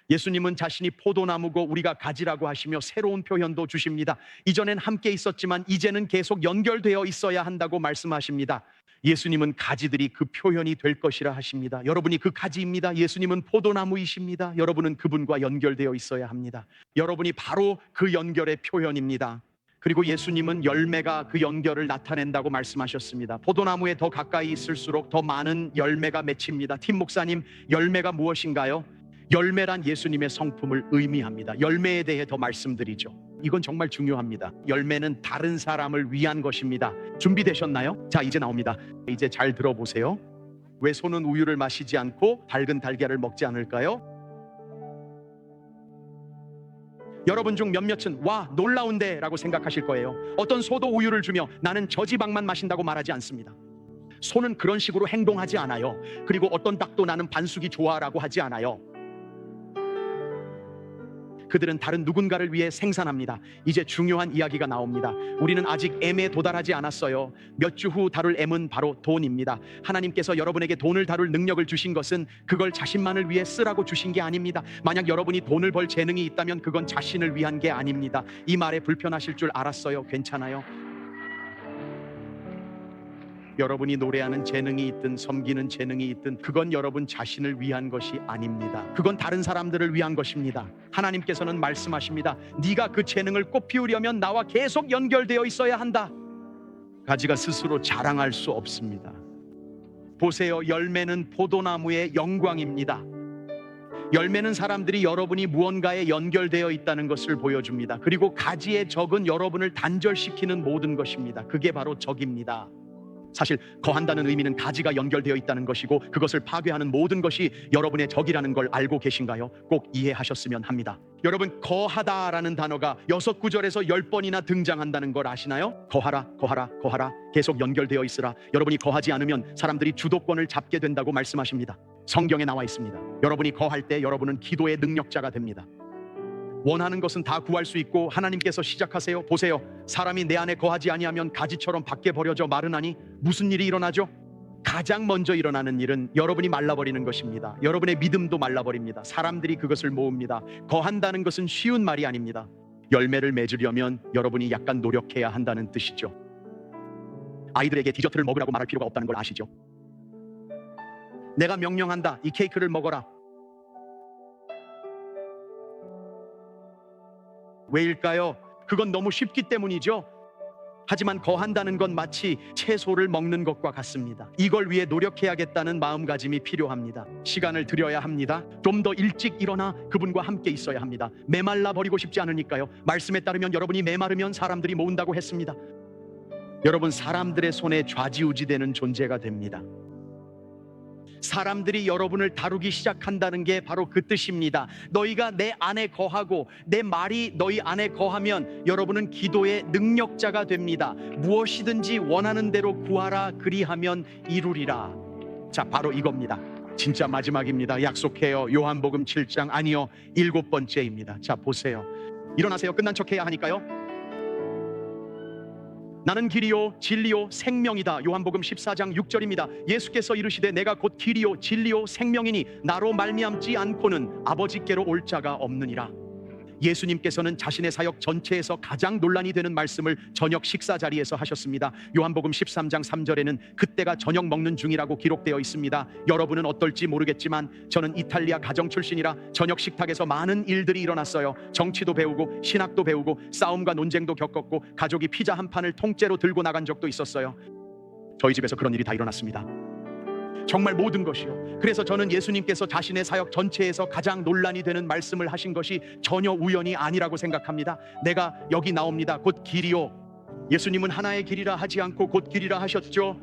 예수님은 자신이 포도나무고 우리가 가지라고 하시며 새로운 표현도 주십니다. 이전엔 함께 있었지만 이제는 계속 연결되어 있어야 한다고 말씀하십니다. 예수님은 가지들이 그 표현이 될 것이라 하십니다. 여러분이 그 가지입니다. 예수님은 포도나무이십니다. 여러분은 그분과 연결되어 있어야 합니다. 여러분이 바로 그 연결의 표현입니다. 그리고 예수님은 열매가 그 연결을 나타낸다고 말씀하셨습니다. 포도나무에 더 가까이 있을수록 더 많은 열매가 맺힙니다. 팀 목사님, 열매가 무엇인가요? 열매란 예수님의 성품을 의미합니다. 열매에 대해 더 말씀드리죠. 이건 정말 중요합니다. 열매는 다른 사람을 위한 것입니다. 준비되셨나요? 자, 이제 나옵니다. 이제 잘 들어보세요. 왜 소는 우유를 마시지 않고 밝은 달걀을 먹지 않을까요? 여러분 중 몇몇은 와 놀라운데 라고 생각하실 거예요. 어떤 소도 우유를 주며 나는 저지방만 마신다고 말하지 않습니다. 소는 그런 식으로 행동하지 않아요. 그리고 어떤 닭도 나는 반숙이 좋아라고 하지 않아요. 그들은 다른 누군가를 위해 생산합니다. 이제 중요한 이야기가 나옵니다. 우리는 아직 M에 도달하지 않았어요. 몇 주 후 다룰 M은 바로 돈입니다. 하나님께서 여러분에게 돈을 다룰 능력을 주신 것은 그걸 자신만을 위해 쓰라고 주신 게 아닙니다. 만약 여러분이 돈을 벌 재능이 있다면 그건 자신을 위한 게 아닙니다. 이 말에 불편하실 줄 알았어요. 괜찮아요. 여러분이 노래하는 재능이 있든 섬기는 재능이 있든 그건 여러분 자신을 위한 것이 아닙니다. 그건 다른 사람들을 위한 것입니다. 하나님께서는 말씀하십니다. 네가 그 재능을 꽃 피우려면 나와 계속 연결되어 있어야 한다. 가지가 스스로 자랑할 수 없습니다. 보세요. 열매는 포도나무의 영광입니다. 열매는 사람들이 여러분이 무언가에 연결되어 있다는 것을 보여줍니다. 그리고 가지의 적은 여러분을 단절시키는 모든 것입니다. 그게 바로 적입니다. 사실 거한다는 의미는 가지가 연결되어 있다는 것이고 그것을 파괴하는 모든 것이 여러분의 적이라는 걸 알고 계신가요? 꼭 이해하셨으면 합니다. 여러분, 거하다라는 단어가 6구절에서 10번이나 등장한다는 걸 아시나요? 거하라, 거하라, 거하라, 계속 연결되어 있으라. 여러분이 거하지 않으면 사람들이 주도권을 잡게 된다고 말씀하십니다. 성경에 나와 있습니다. 여러분이 거할 때 여러분은 기도의 능력자가 됩니다. 원하는 것은 다 구할 수 있고 하나님께서 시작하세요. 보세요. 사람이 내 안에 거하지 아니하면 가지처럼 밖에 버려져 마르나니 무슨 일이 일어나죠? 가장 먼저 일어나는 일은 여러분이 말라버리는 것입니다. 여러분의 믿음도 말라버립니다. 사람들이 그것을 모읍니다. 거한다는 것은 쉬운 말이 아닙니다. 열매를 맺으려면 여러분이 약간 노력해야 한다는 뜻이죠. 아이들에게 디저트를 먹으라고 말할 필요가 없다는 걸 아시죠? 내가 명령한다. 이 케이크를 먹어라. 왜일까요? 그건 너무 쉽기 때문이죠. 하지만 거한다는 건 마치 채소를 먹는 것과 같습니다. 이걸 위해 노력해야겠다는 마음가짐이 필요합니다. 시간을 들여야 합니다. 좀 더 일찍 일어나 그분과 함께 있어야 합니다. 메말라 버리고 싶지 않으니까요. 말씀에 따르면 여러분이 메마르면 사람들이 모은다고 했습니다. 여러분, 사람들의 손에 좌지우지되는 존재가 됩니다. 사람들이 여러분을 다루기 시작한다는 게 바로 그 뜻입니다. 너희가 내 안에 거하고 내 말이 너희 안에 거하면 여러분은 기도의 능력자가 됩니다. 무엇이든지 원하는 대로 구하라 그리하면 이루리라. 자, 바로 이겁니다. 진짜 마지막입니다. 약속해요. 요한복음 7장 아니요 7번째입니다. 자, 보세요. 일어나세요. 끝난 척 해야 하니까요. 나는 길이요 진리요 생명이다. 요한복음 14장 6절입니다. 예수께서 이르시되 내가 곧 길이요 진리요 생명이니 나로 말미암지 않고는 아버지께로 올 자가 없느니라. 예수님께서는 자신의 사역 전체에서 가장 논란이 되는 말씀을 저녁 식사 자리에서 하셨습니다. 요한복음 13장 3절에는 그때가 저녁 먹는 중이라고 기록되어 있습니다. 여러분은 어떨지 모르겠지만 저는 이탈리아 가정 출신이라 저녁 식탁에서 많은 일들이 일어났어요. 정치도 배우고 신학도 배우고 싸움과 논쟁도 겪었고 가족이 피자 한 판을 통째로 들고 나간 적도 있었어요. 저희 집에서 그런 일이 다 일어났습니다. 정말 모든 것이요. 그래서 저는 예수님께서 자신의 사역 전체에서 가장 논란이 되는 말씀을 하신 것이 전혀 우연이 아니라고 생각합니다. 내가 여기 나옵니다. 곧 길이요. 예수님은 하나의 길이라 하지 않고 곧 길이라 하셨죠.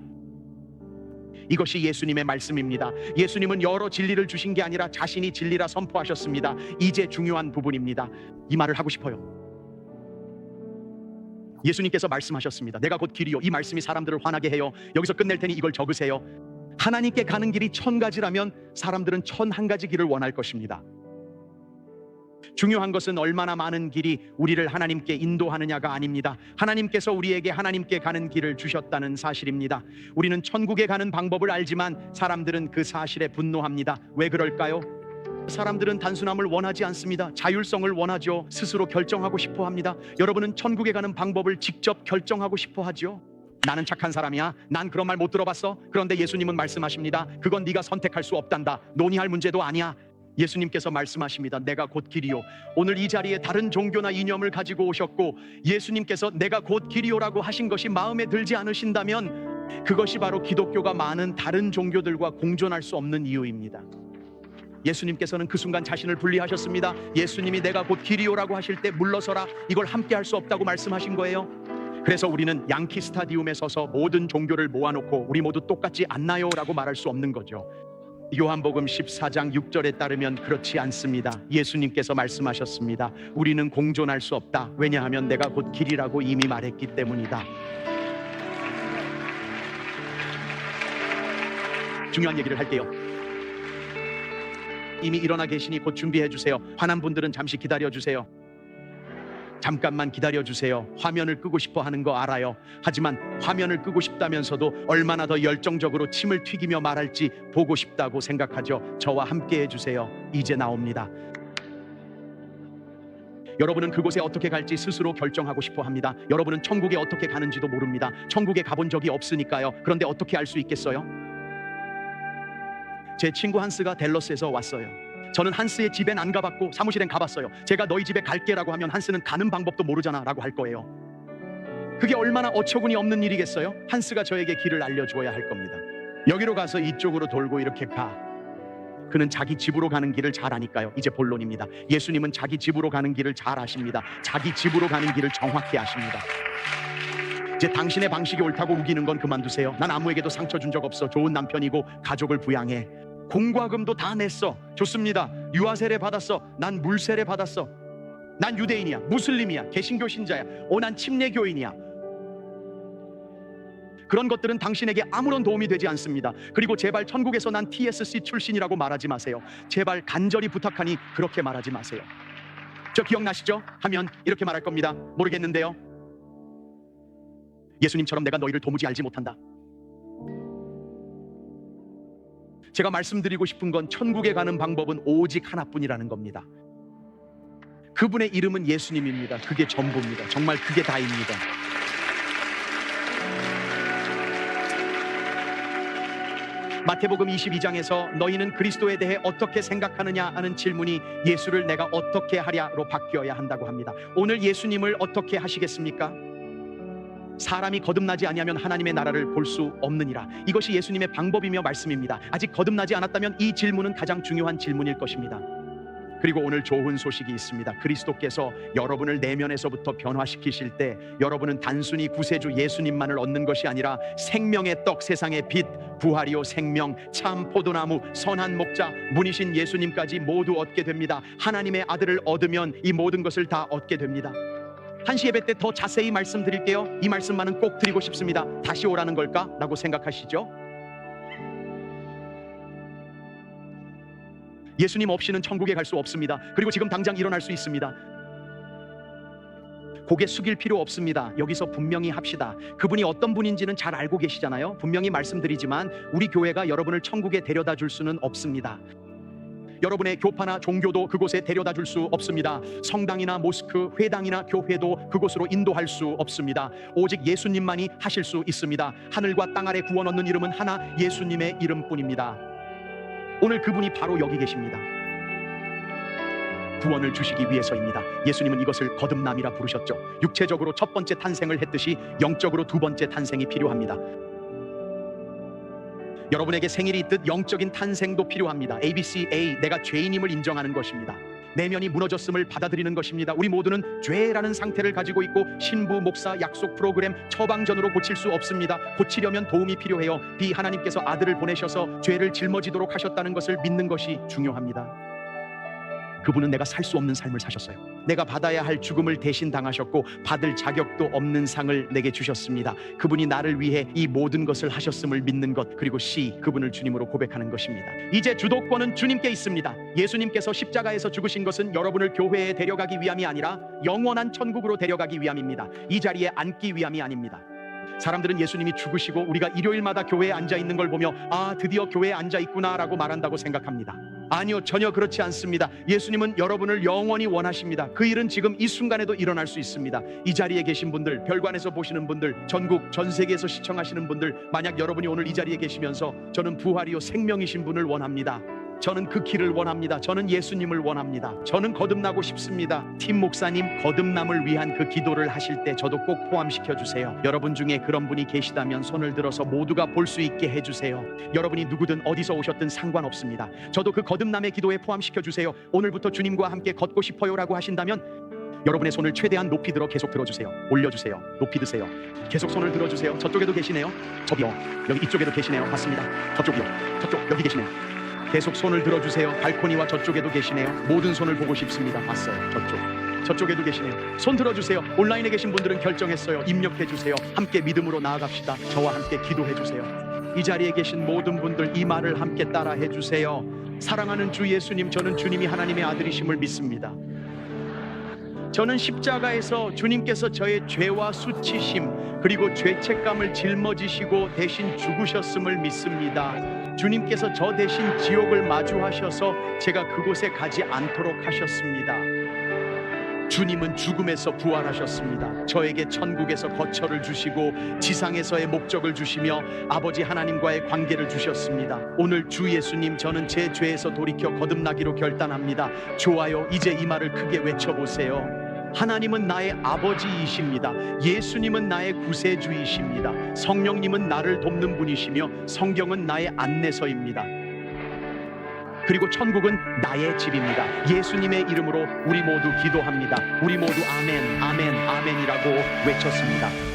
이것이 예수님의 말씀입니다. 예수님은 여러 진리를 주신 게 아니라 자신이 진리라 선포하셨습니다. 이제 중요한 부분입니다. 이 말을 하고 싶어요. 예수님께서 말씀하셨습니다. 내가 곧 길이요. 이 말씀이 사람들을 화나게 해요. 여기서 끝낼 테니 이걸 적으세요. 하나님께 가는 길이 1000가지라면 사람들은 1001가지 길을 원할 것입니다. 중요한 것은 얼마나 많은 길이 우리를 하나님께 인도하느냐가 아닙니다. 하나님께서 우리에게 하나님께 가는 길을 주셨다는 사실입니다. 우리는 천국에 가는 방법을 알지만 사람들은 그 사실에 분노합니다. 왜 그럴까요? 사람들은 단순함을 원하지 않습니다. 자율성을 원하죠. 스스로 결정하고 싶어 합니다. 여러분은 천국에 가는 방법을 직접 결정하고 싶어 하죠. 나는 착한 사람이야. 난 그런 말 못 들어봤어. 그런데 예수님은 말씀하십니다. 그건 네가 선택할 수 없단다. 논의할 문제도 아니야. 예수님께서 말씀하십니다. 내가 곧 길이요. 오늘 이 자리에 다른 종교나 이념을 가지고 오셨고 예수님께서 내가 곧 길이요라고 하신 것이 마음에 들지 않으신다면 그것이 바로 기독교가 많은 다른 종교들과 공존할 수 없는 이유입니다. 예수님께서는 그 순간 자신을 분리하셨습니다. 예수님이 내가 곧 길이요라고 하실 때 물러서라. 이걸 함께 할 수 없다고 말씀하신 거예요. 그래서 우리는 양키 스타디움에 서서 모든 종교를 모아놓고 우리 모두 똑같지 않나요? 라고 말할 수 없는 거죠. 요한복음 14장 6절에 따르면 그렇지 않습니다. 예수님께서 말씀하셨습니다. 우리는 공존할 수 없다. 왜냐하면 내가 곧 길이라고 이미 말했기 때문이다. 중요한 얘기를 할게요. 이미 일어나 계시니 곧 준비해 주세요. 화난 분들은 잠시 기다려 주세요. 잠깐만 기다려 주세요. 화면을 끄고 싶어 하는 거 알아요. 하지만 화면을 끄고 싶다면서도 얼마나 더 열정적으로 침을 튀기며 말할지 보고 싶다고 생각하죠. 저와 함께 해주세요. 이제 나옵니다. 여러분은 그곳에 어떻게 갈지 스스로 결정하고 싶어 합니다. 여러분은 천국에 어떻게 가는지도 모릅니다. 천국에 가본 적이 없으니까요. 그런데 어떻게 알 수 있겠어요? 제 친구 한스가 댈러스에서 왔어요. 저는 한스의 집엔 안 가봤고 사무실엔 가봤어요. 제가 너희 집에 갈게라고 하면 한스는 가는 방법도 모르잖아 라고 할 거예요. 그게 얼마나 어처구니 없는 일이겠어요? 한스가 저에게 길을 알려주어야 할 겁니다. 여기로 가서 이쪽으로 돌고 이렇게 가. 그는 자기 집으로 가는 길을 잘 아니까요. 이제 본론입니다. 예수님은 자기 집으로 가는 길을 잘 아십니다. 자기 집으로 가는 길을 정확히 아십니다. 이제 당신의 방식이 옳다고 우기는 건 그만두세요. 난 아무에게도 상처 준 적 없어. 좋은 남편이고 가족을 부양해. 공과 금도 다 냈어. 좋습니다. 유아 세례 받았어. 난 물 세례 받았어. 난 유대인이야. 무슬림이야. 개신교 신자야. 난 침례교인이야. 그런 것들은 당신에게 아무런 도움이 되지 않습니다. 그리고 제발 천국에서 난 TSC 출신이라고 말하지 마세요. 제발 간절히 부탁하니 그렇게 말하지 마세요. 저 기억나시죠? 하면 이렇게 말할 겁니다. 모르겠는데요. 예수님처럼 내가 너희를 도무지 알지 못한다. 제가 말씀드리고 싶은 건 천국에 가는 방법은 오직 하나뿐이라는 겁니다. 그분의 이름은 예수님입니다. 그게 전부입니다. 정말 그게 다입니다. 마태복음 22장에서 너희는 그리스도에 대해 어떻게 생각하느냐 하는 질문이 예수를 내가 어떻게 하랴로 바뀌어야 한다고 합니다. 오늘 예수님을 어떻게 하시겠습니까? 사람이 거듭나지 아니하면 하나님의 나라를 볼 수 없느니라. 이것이 예수님의 방법이며 말씀입니다. 아직 거듭나지 않았다면 이 질문은 가장 중요한 질문일 것입니다. 그리고 오늘 좋은 소식이 있습니다. 그리스도께서 여러분을 내면에서부터 변화시키실 때 여러분은 단순히 구세주 예수님만을 얻는 것이 아니라 생명의 떡, 세상의 빛, 부활이요 생명, 참 포도나무, 선한 목자, 문이신 예수님까지 모두 얻게 됩니다. 하나님의 아들을 얻으면 이 모든 것을 다 얻게 됩니다. 한시 예배 때 더 자세히 말씀드릴게요. 이 말씀만은 꼭 드리고 싶습니다. 다시 오라는 걸까? 라고 생각하시죠? 예수님 없이는 천국에 갈 수 없습니다. 그리고 지금 당장 일어날 수 있습니다. 고개 숙일 필요 없습니다. 여기서 분명히 합시다. 그분이 어떤 분인지는 잘 알고 계시잖아요. 분명히 말씀드리지만 우리 교회가 여러분을 천국에 데려다 줄 수는 없습니다. 여러분의 교파나 종교도 그곳에 데려다 줄 수 없습니다. 성당이나 모스크, 회당이나 교회도 그곳으로 인도할 수 없습니다. 오직 예수님만이 하실 수 있습니다. 하늘과 땅 아래 구원 얻는 이름은 하나, 예수님의 이름뿐입니다. 오늘 그분이 바로 여기 계십니다. 구원을 주시기 위해서입니다. 예수님은 이것을 거듭남이라 부르셨죠. 육체적으로 첫 번째 탄생을 했듯이 영적으로 두 번째 탄생이 필요합니다. 여러분에게 생일이 있듯 영적인 탄생도 필요합니다. ABCA, 내가 죄인임을 인정하는 것입니다. 내면이 무너졌음을 받아들이는 것입니다. 우리 모두는 죄라는 상태를 가지고 있고 신부, 목사, 약속, 프로그램, 처방전으로 고칠 수 없습니다. 고치려면 도움이 필요해요. B, 하나님께서 아들을 보내셔서 죄를 짊어지도록 하셨다는 것을 믿는 것이 중요합니다. 그분은 내가 살 수 없는 삶을 사셨어요. 내가 받아야 할 죽음을 대신 당하셨고 받을 자격도 없는 상을 내게 주셨습니다. 그분이 나를 위해 이 모든 것을 하셨음을 믿는 것, 그리고 C, 그분을 주님으로 고백하는 것입니다. 이제 주도권은 주님께 있습니다. 예수님께서 십자가에서 죽으신 것은 여러분을 교회에 데려가기 위함이 아니라 영원한 천국으로 데려가기 위함입니다. 이 자리에 앉기 위함이 아닙니다. 사람들은 예수님이 죽으시고 우리가 일요일마다 교회에 앉아 있는 걸 보며 아, 드디어 교회에 앉아 있구나 라고 말한다고 생각합니다. 아니요, 전혀 그렇지 않습니다. 예수님은 여러분을 영원히 원하십니다. 그 일은 지금 이 순간에도 일어날 수 있습니다. 이 자리에 계신 분들, 별관에서 보시는 분들, 전국 전 세계에서 시청하시는 분들, 만약 여러분이 오늘 이 자리에 계시면서 저는 부활이요 생명이신 분을 원합니다. 저는 그 길을 원합니다. 저는 예수님을 원합니다. 저는 거듭나고 싶습니다. 팀 목사님, 거듭남을 위한 그 기도를 하실 때 저도 꼭 포함시켜 주세요. 여러분 중에 그런 분이 계시다면 손을 들어서 모두가 볼 수 있게 해주세요. 여러분이 누구든 어디서 오셨든 상관없습니다. 저도 그 거듭남의 기도에 포함시켜 주세요. 오늘부터 주님과 함께 걷고 싶어요 라고 하신다면 여러분의 손을 최대한 높이 들어 계속 들어주세요. 올려주세요. 높이 드세요. 계속 손을 들어주세요. 저쪽에도 계시네요. 저기요, 여기 이쪽에도 계시네요. 맞습니다. 저쪽이요, 저쪽, 여기 계시네요. 계속 손을 들어주세요. 발코니와 저쪽에도 계시네요. 모든 손을 보고 싶습니다. 봤어요. 저쪽에도 계시네요. 손 들어주세요. 온라인에 계신 분들은 결정했어요. 입력해주세요. 함께 믿음으로 나아갑시다. 저와 함께 기도해주세요. 이 자리에 계신 모든 분들 이 말을 함께 따라 해주세요. 사랑하는 주 예수님, 저는 주님이 하나님의 아들이심을 믿습니다. 저는 십자가에서 주님께서 저의 죄와 수치심 그리고 죄책감을 짊어지시고 대신 죽으셨음을 믿습니다. 주님께서 저 대신 지옥을 마주하셔서 제가 그곳에 가지 않도록 하셨습니다. 주님은 죽음에서 부활하셨습니다. 저에게 천국에서 거처를 주시고 지상에서의 목적을 주시며 아버지 하나님과의 관계를 주셨습니다. 오늘 주 예수님, 저는 제 죄에서 돌이켜 거듭나기로 결단합니다. 좋아요. 이제 이 말을 크게 외쳐보세요. 하나님은 나의 아버지이십니다. 예수님은 나의 구세주이십니다. 성령님은 나를 돕는 분이시며 성경은 나의 안내서입니다. 그리고 천국은 나의 집입니다. 예수님의 이름으로 우리 모두 기도합니다. 우리 모두 아멘, 아멘, 아멘이라고 외쳤습니다.